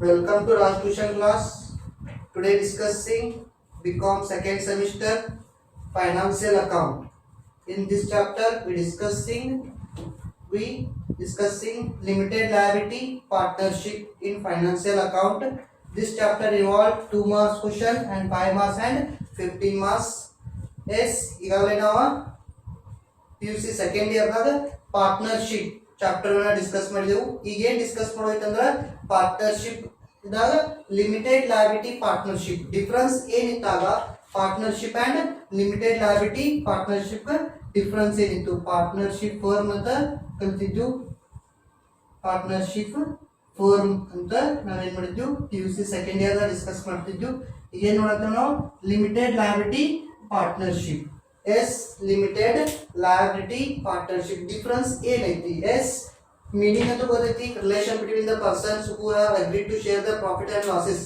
Welcome to Raj Tuition class. Today discussing BCom second semester financial account. In this chapter we discussing limited liability partnership in financial account. This chapter involves 2 marks question and 5 marks and 15 marks. Yes, ಈಗಾಗಲೇ ನಾವು PUC second year ದಾಗ partnership chapter ಅನ್ನ discuss ಮಾಡಿದೆವು. ಈಗ ಏನ್ discuss ಮಾಡೋಯ್ತಂದ್ರ partnership ಇದಾಗ limited liability partnership difference ಏನಿತ್ತಾಗ partnership and limited liability partnership difference ಏನಿತ್ತು. ಪಾರ್ಟ್ನರ್ಶಿಪ್ ಫರ್ಮ್ ಅಂತ ಕಲ್ತಿದ್ದು. ಪಾರ್ಟ್ನರ್ಶಿಪ್ ಫರ್ಮ್ ಅಂತ ನಾವೇನ್ ಮಾಡಿದ್ವಿ PUC ಸೆಕೆಂಡ್ ಇಯರ್ ದಾಗ ಡಿಸ್ಕಸ್ ಮಾಡ್ತಿದ್ವಿ. ಈಗ ಏನ್ ನೋಡತ್ತ ನಾವು limited liability partnership. Yes limited liability partnership difference ಏನೈತಿ. ಎಸ್ ಮೀನಿಂಗ್ ಅಂತ ಗೊತ್ತೈತಿ. Relation between the persons who have agreed to share the profit and losses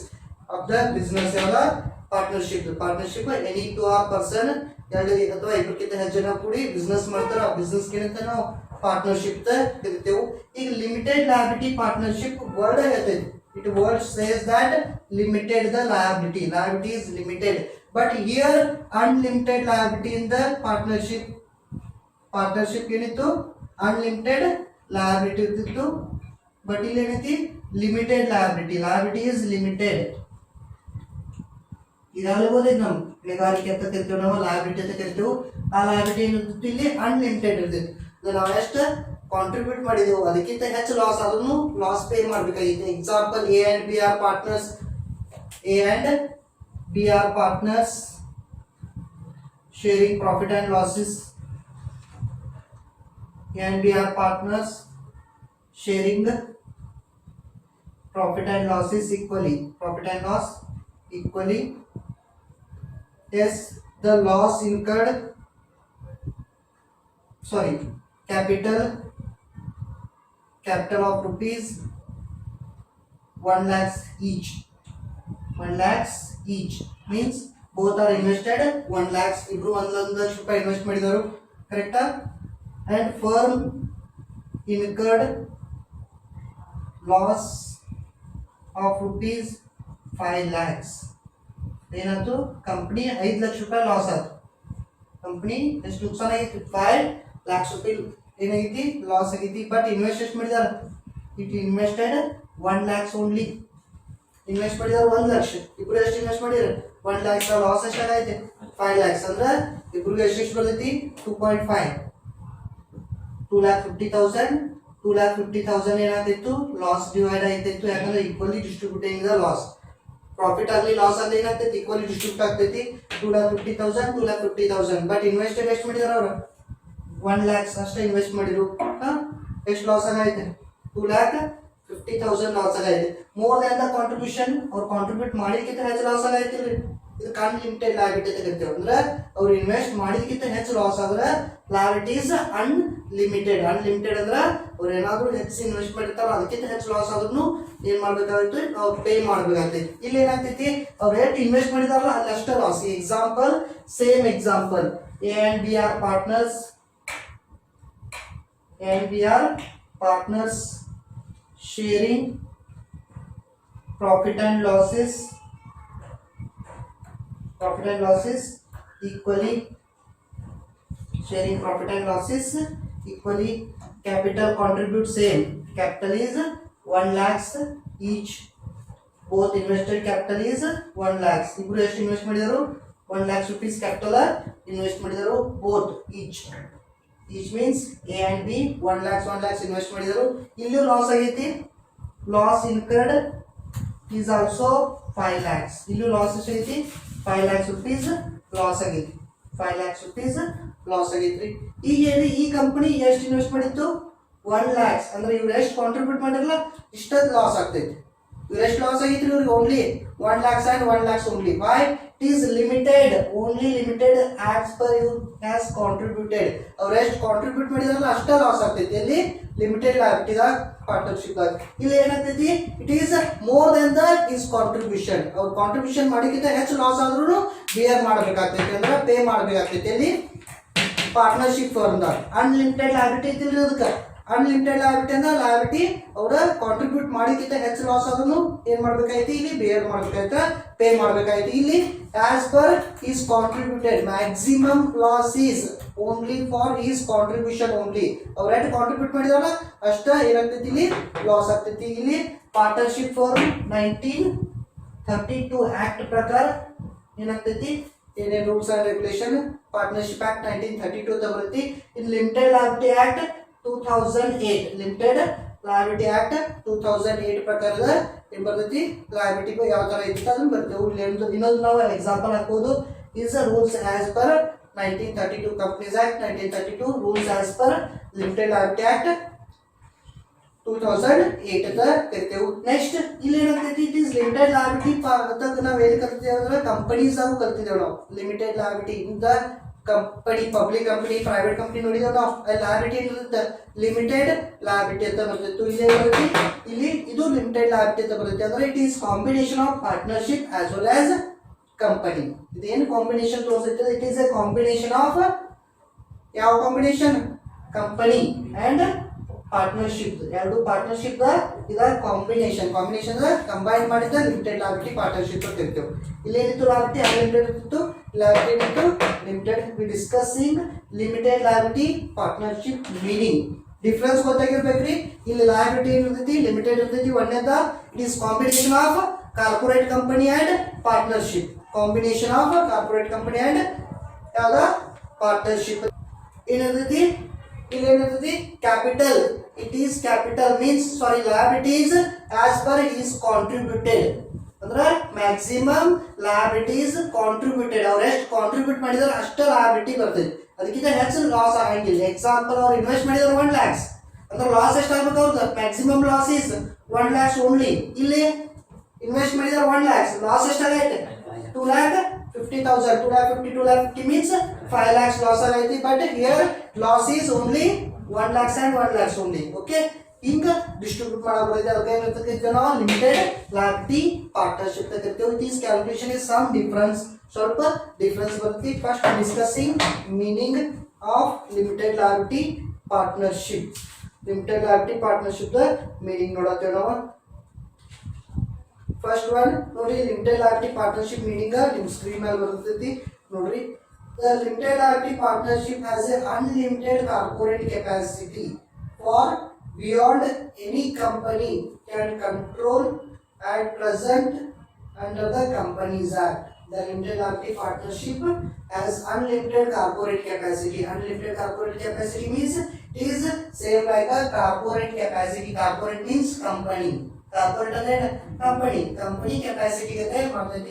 of the business ಯಾವಾಗ partnership. Partnership any two or person ಎರಡು ಅಥವಾ ಇಬ್ಬರಿಗಿಂತ ಹೆಚ್ಚು ಜನ ಕೂಡಿ business ಮಾಡ್ತಾರ. ಆ ಬಿಸ್ನೆಸ್ ಏನಂತ ನಾವು ಪಾರ್ಟ್ನರ್ಶಿಪ್ ಕರಿತೇವೆ. ಈಗ ಲಿಮಿಟೆಡ್ ಲಯಬಿಲಿಟಿ ಪಾರ್ಟ್ನರ್ಶಿಪ್ ವರ್ಡ್ ಹೇಳ್ತೈತಿ. It word says that limited the liability. Liability is limited. But here unlimited liability in the partnership. Partnership ಏನಿತ್ತು unlimited liability ಇರ್ತಿತ್ತು. But ಇಲ್ಲಿ ಏನೈತಿ limited liability. Liability is limited. ಇದಾಗಲೇ ಓದಿದ್ ನಾವು ಹೊಣೆಗಾರಿಕೆ ಅಂತ ಕರಿತೇವೆ, ನಾವು ಲಯಬಿಲಿಟಿ ಅಂತ ಕರಿತೇವೆ. ಆ ಲಯಬಿಲಿಟಿ ಏನಿರ್ತಿತ್ತು ಇಲ್ಲಿ ಅನ್ಲಿಮಿಟೆಡ್ ಇರ್ತಿತ್ತು. ನಾವು ಎಷ್ಟು ಕಾಂಟ್ರಿಬ್ಯೂಟ್ ಮಾಡಿದೆವು ಅದಕ್ಕಿಂತ ಹೆಚ್ಚು ಲಾಸ್ ಆದ್ರೂ ಲಾಸ್ ಪೇ ಮಾಡಬೇಕಾಗಿತ್ತು. Example A and B R partners. A and B R partners sharing profit and losses. A and B are partners sharing profit and losses equally. Profit and loss equally. Yes, the loss incurred. Sorry, capital of rupees 1 lakhs each. 1 lakhs each means both are invested 1 lakhs. Ibru 1 lakh ರೂಪಾಯಿ invest ಮಾಡಿದರು, ಕರೆಕ್ಟಾ? and firm incurred loss of rupees 5 lakhs. ಏನಾಯ್ತು? Company 5 lakh ರೂಪಾಯಿ loss ಆಯ್ತು. Company ಎಷ್ಟು ನುಕ್ಸಾನ ಆಗೈತಿ? 5 lakhs ರೂಪಾಯಿ ಏನಾಗೈತಿ? ಲಾಸ್ ಆಗೈತಿ. ಬಟ್ ಇನ್ವೆಸ್ಟ್ ಎಷ್ಟು ಮಾಡಿದಾರ? It invested 1 lakhs only. Invest ಮಾಡಿದಾರ 1 ಲಕ್ಷ. ಇಬ್ರು ಎಷ್ಟು ಇನ್ವೆಸ್ಟ್ ಮಾಡಿದಾರೆ? 1 lakhs. ಲಾಸ್ ಎಷ್ಟಾಗೈತೆ? 5 lakhs. ಅಂದ್ರೆ ಇಬ್ರಿಗೆ ಎಷ್ಟು ಬರ್ತೈತಿ? 2.5. 2,50,000. 2,50,000 ಏನಾಗ್ತಿತ್ತು? ಲಾಸ್ ಡಿವೈಡ್ ಆಯ್ತಿತ್ತು. ಯಾಕಂದ್ರೆ equally distributing the loss. Profit ಆಗಲಿ ಲಾಸ್ ಆಗಲಿ ಏನಾಗ್ತೈತಿ? ಈಕ್ವಲಿ ಡಿಸ್ಟ್ರಿಬ್ಯೂಟ್ ಆಗ್ತೈತಿ. 2,50,000 2,50,000. ಬಟ್ ಇನ್ವೆಸ್ಟೆಡ್ ಎಷ್ಟು ಮಾಡಿದಾರ ಅವರು? 1 lakhs ಅಷ್ಟೇ ಇನ್ವೆಸ್ಟ್ ಮಾಡಿದ್ರು. ಎಷ್ಟು ಲಾಸ್ ಆಗೈತೆ? 2,50,000 ಲಾಸ್ ಆಗೈತೆ. More than the contribution. ಅವ್ರು ಕಾಂಟ್ರಿಬ್ಯೂಟ್ ಮಾಡಿದಕ್ಕಿಂತ ಹೆಚ್ಚು ಲಾಸ್ ಆಗೈತಿಲ್ರಿ. ಇದು ಅನ್ಲಿಮಿಟೆಡ್ ಲಯಬಿಲಿಟಿ ಅಂತ ಕರಿತೇವೆ. ಅಂದ್ರೆ ಅವ್ರು ಇನ್ವೆಸ್ಟ್ ಮಾಡಿದಕ್ಕಿಂತ ಹೆಚ್ಚು ಲಾಸ್ ಆದ್ರೆ ಲಯಬಿಲಿಟಿ ಇಸ್ ಅನ್ಲಿಮಿಟೆಡ್. ಅನ್ಲಿಮಿಟೆಡ್ ಅಂದ್ರೆ ಅವ್ರು ಏನಾದ್ರು ಹೆಚ್ಚು ಇನ್ವೆಸ್ಟ್ ಮಾಡಿರ್ತಾರ ಅದಕ್ಕಿಂತ ಹೆಚ್ಚು ಲಾಸ್ ಆದ್ರೂ ಏನ್ ಮಾಡ್ಬೇಕಾಗಿತ್ತು? ಅವ್ರು ಪೇ ಮಾಡ್ಬೇಕಾಗ್ತೈತಿ. ಇಲ್ಲಿ ಏನಾಗ್ತೈತಿ? ಅವ್ರು ಎಷ್ಟು ಇನ್ವೆಸ್ಟ್ ಮಾಡಿದಾರಲ್ಲ ಅಲ್ಲಿ ಅಷ್ಟೇ loss. Example, same example. A and B R partners. A and B are partners sharing profit and losses equally. Sharing profit and losses equally. Capital contribute same. Capital is 1 lakhs each. Both invested capital is 1 lakhs. ಇಬ್ರು ಎಷ್ಟು invest ಮಾಡಿದರು? 1 lakhs rupees capital invest ಮಾಡಿದರು both each. Each means A and B 1 lakhs invest ಮಾಡಿದರು. ಇಲ್ಲೂ loss ಆಗೈತಿ. Loss incurred is also 5 lakhs. ಇಲ್ಲೂ loss ಎಷ್ಟೈತಿ? 5 lakhs rupees loss ಆಗೈತಿ. 5 lakhs rupees ಲಾಸ್ ಆಗೈತ್ರಿ. ಈಗ ಏನು ಈ ಕಂಪನಿ ಎಷ್ಟು ಇನ್ವೆಸ್ಟ್ ಮಾಡಿತ್ತು? 1 lakhs. ಅಂದ್ರೆ ಇವ್ರು ಎಷ್ಟು ಕಾಂಟ್ರಿಬ್ಯೂಟ್ ಮಾಡಿರಲ್ಲ ಇಷ್ಟದ ಲಾಸ್ ಆಗ್ತೈತಿ. ಇವ್ರು ಎಷ್ಟು ಲಾಸ್ ಆಗೈತ್ರಿ? ಇವ್ರಿಗೆ only 1 lakhs and 1 lakhs only. Why? It is limited. Only limited as per you has contributed. ಅವ್ರು ಎಷ್ಟು ಕಾಂಟ್ರಿಬ್ಯೂಟ್ ಮಾಡಿದಾರಲ್ಲ ಅಷ್ಟೇ ಲಾಸ್ ಆಗ್ತೈತಿ. ಇಲ್ಲಿ ಲಿಮಿಟೆಡ್ ಲಯಬಿಲಿಟಿ ದಾಗ ಪಾರ್ಟ್ನರ್ಶಿಪ್ ದಾಗ ಇಲ್ಲಿ ಏನಾಗ್ತೈತಿ? It is more than the his contribution. ಅವ್ರು ಕಾಂಟ್ರಿಬ್ಯೂಷನ್ ಮಾಡಿಕ್ಕಿಂತ ಹೆಚ್ಚು ಲಾಸ್ ಆದ್ರೂ ಬಿಯರ್ ಮಾಡಬೇಕಾಗ್ತೈತಿ, ಅಂದ್ರೆ ಪೇ ಮಾಡಬೇಕಾಗ್ತೈತಿ. ಇಲ್ಲಿ ಪಾರ್ಟ್ನರ್ಶಿಪ್ ಫರ್ಮ್ ದಾಗ ಅನ್ಲಿಮಿಟೆಡ್ ಲಯಬಿಲಿಟಿ ಇದ್ದಿಲ್ರಿ. ಅದಕ್ಕೆ ಅನ್ಲಿಮಿಟೆಡ್ ಲಯಬಿಲಿಟಿ ಅಂದ್ರೆ ಲಯಬಿಲಿಟಿ ಅವರ ಕಾಂಟ್ರಿಬ್ಯೂಟ್ ಮಾಡಿಕ್ಕಿಂತ ಹೆಚ್ಚು ಲಾಸ್ ಆದ್ರೂ ಏನ್ ಮಾಡ್ಬೇಕಾಯ್ತು ಇಲ್ಲಿ ಬೇರ್ ಮಾಡ್ಬೇಕಾಯ್ತು ಪೇ ಮಾಡ್ಬೇಕಾಯ್ತು ಇಲ್ಲಿ as per his contributed maximum loss is only for is contribution only ಅವ್ರ ಎಷ್ಟು ಕಾಂಟ್ರಿಬ್ಯೂಟ್ ಮಾಡಿದಾರ ಅಷ್ಟ ಏನಾಗ್ತೈತಿ ಇಲ್ಲಿ ಲಾಸ್ ಆಗ್ತೈತಿ ಇಲ್ಲಿ ಪಾರ್ಟ್ನರ್ಶಿಪ್ ಫಾರ್ 1932 ಆಕ್ಟ್ ಪ್ರಕಾರ ಏನಾಗ್ತೈತಿ ಏನೇನು rules and regulation partnership act 1932 ಅಂತ ಬರುತ್ತೆ in limited liability act 2008 limited liability act 2008 ಪ್ರಕಾರದ ಏನ್ ಬರ್ತೈತಿ ಲಯಬಿಲಿಟಿ ಯಾವ ತರ ಇತ್ತು ಅದನ್ನ ಬರ್ತೇವೆ ಇನ್ನೊಂದು ನಾವು ಎಕ್ಸಾಂಪಲ್ ಹಾಕೋದು is rules as per 1932 companies act 1932 rules as per limited liability act 2008 ಅಂತ ಕರಿತೇವೆ ನೆಕ್ಸ್ಟ್ ಇಲ್ಲಿ ಏನಾಗ್ತೈತಿ ಇಟ್ ಇಸ್ ಲಿಮಿಟೆಡ್ ಲಯಬಿಲಿಟಿ ನಾವು ಎಲ್ಲಿ ಕಲ್ತಿದ್ದೇವೆ ಅಂದ್ರೆ ಕಂಪನೀಸ್ ಆಗೂ ಕಲ್ತಿದ್ದೇವೆ ನಾವು ಲಿಮಿಟೆಡ್ ಲಯಬಿಲಿಟಿ ಇಂದ company public company private company ನೋಡಿದೇವೆ ನಾವು ಲಯಬಿಲಿಟಿ ಇರುತ್ತೆ ಲಿಮಿಟೆಡ್ ಲಯಬಿಲಿಟಿ ಅಂತ ಬರ್ತೈತೆ ಇಲ್ಲಿ ಇದು ಲಿಮಿಟೆಡ್ ಲಯಬಿಲಿಟಿ ಅಂತ ಬರುತ್ತೆ ಅಂದ್ರೆ it is combination of partnership as well as company ಇದೇನು ಕಾಂಬಿನೇಷನ್ ತೋರಿಸುತ್ತೆ it is a combination of ಯಾವ ಕಾಂಬಿನೇಷನ್ ಕಂಪನಿ ಅಂಡ್ ಪಾರ್ಟ್ನರ್ಶಿಪ್ ಎರಡು ಪಾರ್ಟ್ನರ್ಶಿಪ್ ಇದ ಕಾಂಬಿನೇಷನ್ ಕಂಬೈನ್ ಮಾಡಿದ ಲಿಮಿಟೆಡ್ ಲಯಬಿಲಿಟಿ ಪಾರ್ಟ್ನರ್ಶಿಪ್ ಅಂತ ಇರ್ತೇವೆ ಇಲ್ಲಿ ಏನಿತ್ತು ಲಯಬಿಲಿಟಿ ಅನ್ಲಿಮಿಟೆಡ್ ಇತ್ತು ಲಯಬಿಲಿಟಿ ಇತ್ತು limited we discussing limited liability partnership meaning difference ಗೊತ್ತಾಗಿರ್ಬೇಕ್ರಿ ಇಲ್ಲಿ ಲಯಬಿಲಿಟಿ ಇರ್ತೈತಿ ಲಿಮಿಟೆಡ್ ಇರ್ತೈತಿ ಒಂದೇದ it is combination of corporate company and partnership combination of corporate company and ಯಾವ್ದ ಪಾರ್ಟ್ನರ್ಶಿಪ್ ಏನಿರ್ತೈತಿ ಇಲ್ಲಿ ಏನಿರ್ತೈತಿ capital it is capital means sorry liabilities as per his contributed ಅಂದ್ರೆ ಮ್ಯಾಕ್ಸಿಮಮ್ ಲಯಬಿಲಿಟೀಸ್ ಕಾಂಟ್ರಿಬ್ಯೂಟೆಡ್ ಅವ್ರು ಎಷ್ಟು ಕಾಂಟ್ರಿಬ್ಯೂಟ್ ಮಾಡಿದಾರೆ ಅಷ್ಟು ಲಯಬಿಲಿಟಿ ಬರ್ತೈತಿ ಅದಕ್ಕಿಂತ ಹೆಚ್ಚು ಲಾಸ್ ಆಗಂಗಿಲ್ಲ ಎಕ್ಸಾಂಪಲ್ ಅವ್ರು ಇನ್ವೆಸ್ಟ್ ಮಾಡಿದಾರೆ 1 lakhs ಅಂದ್ರೆ ಲಾಸ್ ಎಷ್ಟಾಗಬೇಕು ಅವ್ರದ್ದು maximum loss is 1 lakhs only ಇಲ್ಲಿ ಇನ್ವೆಸ್ಟ್ ಮಾಡಿದಾರೆ 1 lakhs ಲಾಸ್ ಎಷ್ಟಾಗೈತೆ 2,50,000 2,50 means 5 lakhs loss ಆಗೈತಿ but here loss is only 1 lakhs and 1 lakhs only okay ಹಿಂಗ ಡಿಸ್ಟ್ರಿಬ್ಯೂಟ್ ಮಾಡಬೇಕು ಅದಕ್ಕೆ ಏನಿರ್ತೈತಿ ನಾವು ಲಿಮಿಟೆಡ್ ಲಯಬಿಲಿಟಿ ಪಾರ್ಟ್ನರ್ಶಿಪ್ ಅಂತ ಕರಿತೇವೆ it is calculation is some difference ಸ್ವಲ್ಪ ಡಿಫರೆನ್ಸ್ ಬರುತ್ತೆ first discussing meaning of limited liability partnership the meaning ನೋಡತ್ತೇವೆ ನಾವು ಫಸ್ಟ್ ಒನ್ ನೋಡಿ ಲಿಮಿಟೆಡ್ ಲಯಬಿಲಿಟಿ ಪಾರ್ಟ್ನರ್ಶಿಪ್ ಮೀನಿಂಗ್ ನಿಮ್ಮ ಸ್ಕ್ರೀನ್ ಮೇಲೆ ಬರ್ತೈತಿ ನೋಡ್ರಿ the limited liability partnership has a unlimited corporate capacity far beyond any company can control at present under the Companies Act. The limited liability partnership has unlimited corporate capacity. Unlimited corporate capacity means it is same like a corporate capacity. Corporate means company. Corporate and company capacity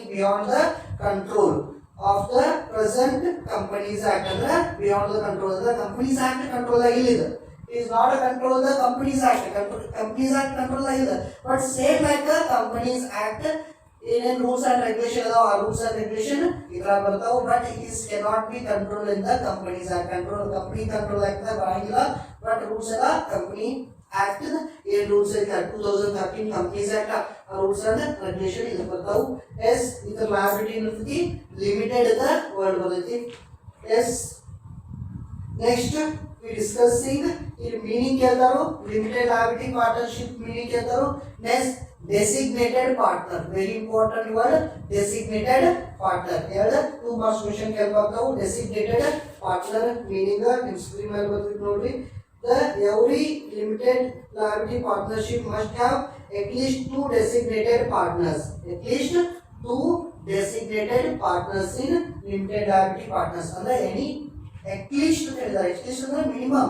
beyond the control of the present Companies Act. Beyond the control of the Companies Act control illida. It is not a control of the Companies Act. Companies Act control illida. But same like a Companies Act in rules and regulation idra bartavu but it is cannot be controlled in the Companies Act. Company control act barangilla but rules ಎಲ್ಲ Company Act in rules 2013 Companies Act rules and regulation ಇದು ಬರ್ತಾವು S ಇದರ liability ಇರ್ತೈತಿ limited ಅದ word ಬರ್ತೈತಿ yes next we discussing in meaning ಕೇಳ್ತಾರೋ limited liability partnership meaning ಕೇಳ್ತಾರೋ next designated partner very important word designated partner ಎರಡು 2 marks question ಕೇಳ್ತಾವು designated partner meaning ನಿಮ್ಮ ಸ್ಕ್ರೀನ್ ಮೇಲೆ ಬರ್ತೈತಿ ನೋಡ್ರಿ the every limited liability partnership must have at least 2 designated partners in limited liability partners ಅಂದ್ರೆ any at least ಹೇಳಿದ್ದಾರೆ at least ಅಂದ್ರೆ minimum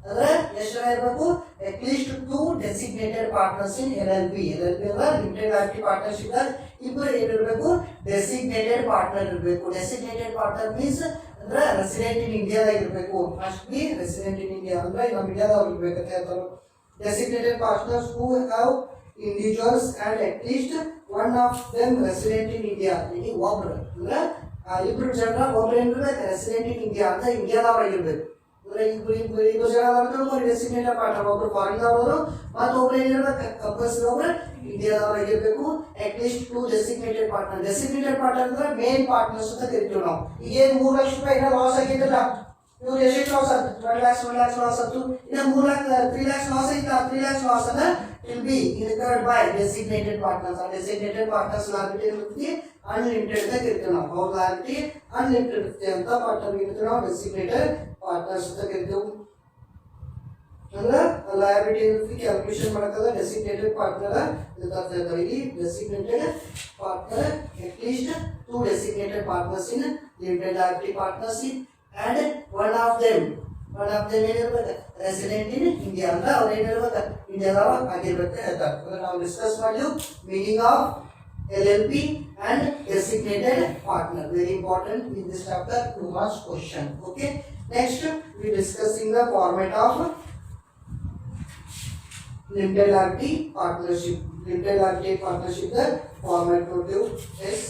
ಅಂದ್ರೆ ಎಷ್ಟು ಜನ ಇರಬೇಕು at least 2 designated partners in LLP ಅಂದ್ರೆ limited liability partnership ಇಬ್ಬರು ಇರಬೇಕು designated partner ಇರಬೇಕು designated partner means ಅಂದ್ರೆ resident in India ಇರಬೇಕು must be resident in India ಅಂದ್ರೆ ನಮ್ಮ ಇಂಡಿಯಾದವರು ಇರಬೇಕು ಅಂತ ಹೇಳ್ತಾರೆ designated partners who have individuals and at least one of them resident in India ಇಲ್ಲಿ ಒಬ್ಬರು ಅಂದ್ರೆ ಇಬ್ರು ಜನ ಒಬ್ಬರು ಏನಿರ್ಬೇಕು ರೆಸಿಡೆಂಟ್ ಇನ್ ಇಂಡಿಯಾ ಅಂತ ಇಂಡಿಯಾದವರಾಗಿರ್ಬೇಕು ಅಂದ್ರೆ ಇಬ್ರು ಜನ ಬರ್ತಾರೆ ಡೆಸಿಗ್ನೇಟೆಡ್ ಪಾರ್ಟ್ನರ್ ಒಬ್ರು ಫಾರಿನ್ ದವರು ಮತ್ತು ಒಬ್ರು ಏನಿರ್ಬೇಕು ಕಂಪಲ್ಸರಿ ಒಬ್ರು ಇಂಡಿಯಾದವರಾಗಿರ್ಬೇಕು ಅಟ್ ಲೀಸ್ಟ್ 2 ಡೆಸಿಗ್ನೇಟೆಡ್ ಪಾರ್ಟ್ನರ್ ಅಂದ್ರೆ ಮೇನ್ ಪಾರ್ಟ್ನರ್ಸ್ ಅಂತ ಕರಿತೀವಿ ನಾವು ಈಗ 3 ಲಕ್ಷ ರೂಪಾಯಿ ಏನೋ ಲಾಸ್ ಆಗಿದ್ದಿಲ್ಲ ಇವ್ರು ಎಷ್ಟು ಲಾಸ್ ಆಯ್ತು 1 lakhs ಲಾಸ್ ಆಯ್ತು ಇನ್ನು 3 lakh 3 lakhs ಲಾಸ್ ಆಯ್ತು 3 lakhs ಲಾಸ್ ಅದ will be incurred by designated partners. ಆ designated partners liability ಇರುತ್ತೆ ಅನ್ಲಿಮಿಟೆಡ್ ದಾಗ ಇರ್ತೀವಿ ನಾವು ಅವ್ರ liability ಅನ್ಲಿಮಿಟೆಡ್ ಇರುತ್ತೆ ಅಂತ ಪಾರ್ಟ್ನರ್ ಇರುತ್ತೆ ನಾವು designated partners ಅಂತ ಕರಿತೀವಿ ಅಂದ್ರೆ liability ಇರುತ್ತೆ ಕ್ಯಾಲ್ಕುಲೇಷನ್ ಮಾಡಕದ designated partner ಇರ್ತಾರೆ ಇಲ್ಲಿ designated partner at least 2 designated partners in limited liability partnership and one of them ಏನಿರ್ಬೇಕು ರೆಸಿಡೆಂಟ್ ಇನ್ ಇಂಡಿಯಾ ಅಂದ್ರೆ ಅವ್ರು ಏನಿರ್ಬೇಕು ಇಂಡಿಯಾದವ ಆಗಿರ್ಬೇಕು ಹೇಳ್ತಾರೆ ಅಂದ್ರೆ ನಾವು ಡಿಸ್ಕಸ್ ಮಾಡಿದ್ವಿ meaning of LLP and designated partner very important in this chapter 2 marks question. Okay, next we discussing the format of limited liability partnership. Limited liability partnership the format notive is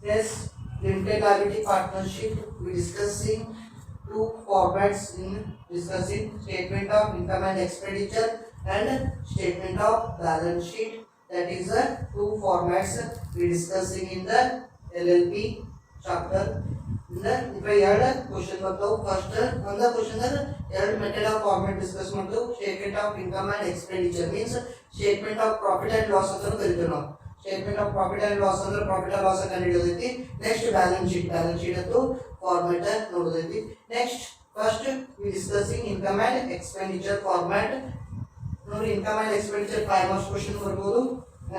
yes, limited liability partnership we discussing two formats in discussing statement of income and expenditure and statement of balance sheet. That is the two formats we discussing in the LLP chapter. if I add a question ಬರ್ತಾವು first on the question ಎರಡು method of format discuss ಮಾಡ್ತು statement of income and expenditure means statement of profit and loss ಅಂತ ಕರಿತೀವಿ ನಾವು statement of profit and loss ಅಂದ್ರೆ profit and loss ಅನ್ನು ಹಿಡಿಯೋದೈತಿ next balance sheet ಅದು ಫಾರ್ಮ್ಯಾಟ್ ನೋಡೋದೈತಿ next first we discussing income and expenditure format ನೋಡಿ income and expenditure 5 marks question ಬರ್ಬೋದು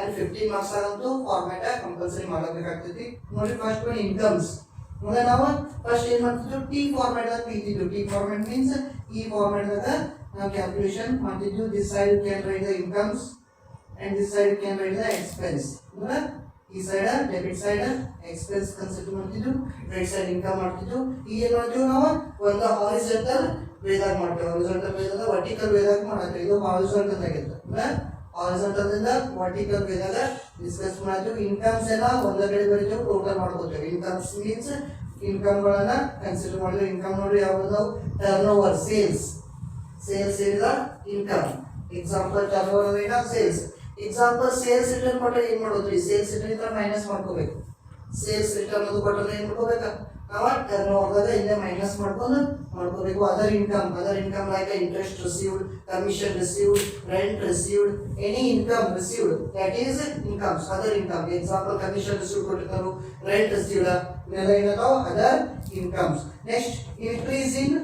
and 15 ಮಾರ್ಕ್ಸ್ ಆಗಂತೂ ಫಾರ್ಮ್ಯಾಟ್ ಕಂಪಲ್ಸರಿ ಮಾಡಬೇಕಾಗ್ತೈತಿ ನೋಡಿ ಫಸ್ಟ್ ಒನ್ ಇನ್ಕಮ್ಸ್ ಮೊದಲ ನಾವು ಫಸ್ಟ್ ಏನು ಮಾಡ್ತಿದ್ವಿ ಟಿ ಫಾರ್ಮ್ಯಾಟ್ ದಾಗ ಇದ್ದಿದ್ದು ಟಿ ಫಾರ್ಮ್ಯಾಟ್ ಮೀನ್ಸ್ ಈ ಫಾರ್ಮ್ಯಾಟ್ ದಾಗ ನಾವು ಕ್ಯಾಲ್ಕುಲೇಷನ್ ಮಾಡ್ತಿದ್ವಿ this side can write the incomes and this side can write the expense ಅಂದ್ರೆ ಈ side debit side expense consider ಮಾಡ್ತಿದ್ವಿ ರೈಟ್ ಸೈಡ್ ಇನ್ಕಮ್ ಮಾಡ್ತಿದ್ವಿ ಈಗ ಏನು ಮಾಡ್ತೀವಿ ನಾವು ಒಂದು ಹಾರಿಜಾಂಟಲ್ ವೇದಾಗ ಮಾಡ್ತೀವಿ ಹಾರಿಜಾಂಟಲ್ ವೇದಾಗ ವರ್ಟಿಕಲ್ ವೇದಾಗ ಮಾಡ್ತೀವಿ ಇದು ಹಾರಿಜಾಂಟಲ್ ಆಗಿತ್ತು ಅಂದ್ರೆ ಹಾರಿಜಾಂಟಲ್ ಇಂದ ವರ್ಟಿಕಲ್ ವೇದಾಗ ಡಿಸ್ಕಸ್ ಮಾಡ್ತೀವಿ ಇನ್ಕಮ್ಸ್ ಎಲ್ಲ ಒಂದೇ ಕಡೆ ಬರೀತೀವಿ ಟೋಟಲ್ ಮಾಡ್ಕೋತೀವಿ ಇನ್ಕಮ್ಸ್ ಮೀನ್ಸ್ ಇನ್ಕಮ್ ಗಳನ್ನ ಕನ್ಸಿಡರ್ ಮಾಡಿದ್ವಿ ಇನ್ಕಮ್ ನೋಡಿ ಯಾವುದು turn over sales is the income example turn over is the sales example sales return ಕೊಟ್ಟರೆ ಏನು ಮಾಡೋದ್ರಿ ಸೇಲ್ಸ್ ರಿಟರ್ನ್ ಇದ್ರೆ ಮೈನಸ್ ಮಾಡ್ಕೋಬೇಕು ಸೇಲ್ಸ್ ರಿಟರ್ನ್ ಅದು ಕೊಟ್ಟರೆ ಏನು ಮಾಡ್ಕೋಬೇಕು ನಾವು ಟರ್ನ್ ಓವರ್ ಇಂದ ಮೈನಸ್ ಮಾಡ್ಕೋಬೇಕು other income like interest received commission received rent received any income received that is incomes other income example commission received ಕೊಟ್ಟಿರ್ತಾರೆ ರೆಂಟ್ ರಿಸೀವ್ಡ್ ಇವೆಲ್ಲ ಏನದಾವ other incomes next increase in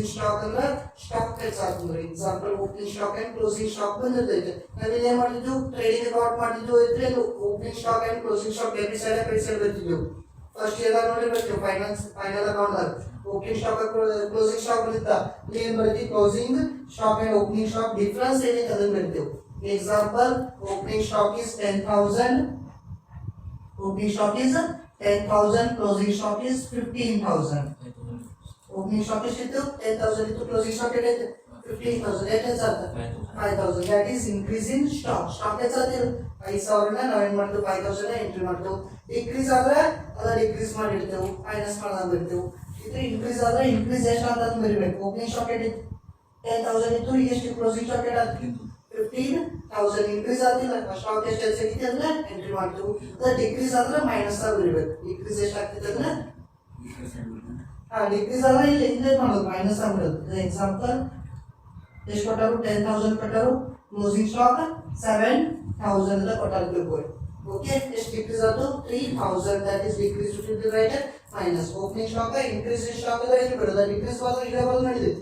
stock ಅಂದ್ರೆ stock ಹೆಚ್ಚಾಗ್ತದೆ example opening stock and closing stock ಬಂದಿರ್ತೈತೆ ನಾವೇನು ಏನು ಮಾಡ್ತಿದ್ವು trading account ಮಾಡ್ತಿದ್ವು ಇದ್ರೆ opening stock and closing stock debit side credit side ಬರ್ತಿದ್ವು ಫಸ್ಟ್ ಏನಾದ್ರು ನೋಡಿರ್ಬೇಕು ಫೈನಲ್ ಅಕೌಂಟ್ ದಾಗ ಓಪನಿಂಗ್ ಸ್ಟಾಕ್ ಕ್ಲೋಸಿಂಗ್ ಸ್ಟಾಕ್ ಬಂದಿತ್ತ ಏನು ಬರ್ತಿ closing stock and opening stock difference ಏನಿದೆ ಅದನ್ನ ಬರ್ತೀವಿ example opening stock is 10,000 opening stock is 10,000 closing stock is 15,000 opening stock is 10,000 into closing stock is 15,000 that is 5,000 that is increase in stock is 5,000 ನಾವು ಏನು ಮಾಡ್ತೀವಿ 5,000 entry ಮಾಡ್ತೀವಿ decrease ಆದ್ರೆ ಅದ decrease ಮಾಡಿರ್ತೇವೆ ಮೈನಸ್ ಮಾಡೋದು ಬರ್ತೀವಿ ಇದು ಇನ್ಕ್ರೀಸ್ ಆದ್ರೆ ಇನ್ಕ್ರೀಸ್ ಎಷ್ಟು ಅಂತ ಬರಿಬೇಕು ಓಪನಿಂಗ್ ಸ್ಟಾಕ್ 10,000 ಇತ್ತು ಎಷ್ಟು ಕ್ಲೋಸಿಂಗ್ ಸ್ಟಾಕ್ 15,000 ಇನ್ಕ್ರೀಸ್ ಆಗಿಲ್ಲ ಸ್ಟಾಕ್ ಎಷ್ಟು ಸಿಗುತ್ತೆ ಅಂದ್ರೆ ಎಂಟ್ರಿ ಮಾಡ್ತೀವಿ ಅದು ಡಿಕ್ರೀಸ್ ಆದ್ರೆ ಮೈನಸ್ ಆಗಿ ಬರಿಬೇಕು ಡಿಕ್ರೀಸ್ ಎಷ್ಟು ಆಗ್ತಿದೆ ಅಂದ್ರೆ ಡಿಕ್ರೀಸ್ ಆದ್ರೆ ಇಲ್ಲಿ ಇಂಕ್ರೀಸ್ ಮಾಡೋದು ಮೈನಸ್ ಆಗಿರೋದು ಎಕ್ಸಾಂಪಲ್ ಎಷ್ಟು ಕೊಟ್ಟರು 10,000 ಕೊಟ್ಟರು ಕ್ಲೋಸಿಂಗ್ ಸ್ಟಾಕ್ 7,000 ಅಂತ ಕೊಟ್ಟರು ಓಕೆ ಎಷ್ಟು ಡಿಕ್ರೀಸ್ ಆಯ್ತು 3,000 that is decrease to the right minus opening stock increase in stock ಅಂದ್ರೆ ಇಲ್ಲಿ ಬಿಡೋದು ಡಿಕ್ರೀಸ್ ಆದ್ರೆ ಇಲ್ಲೇ ಬರೋದು ನಡೆದಿದೆ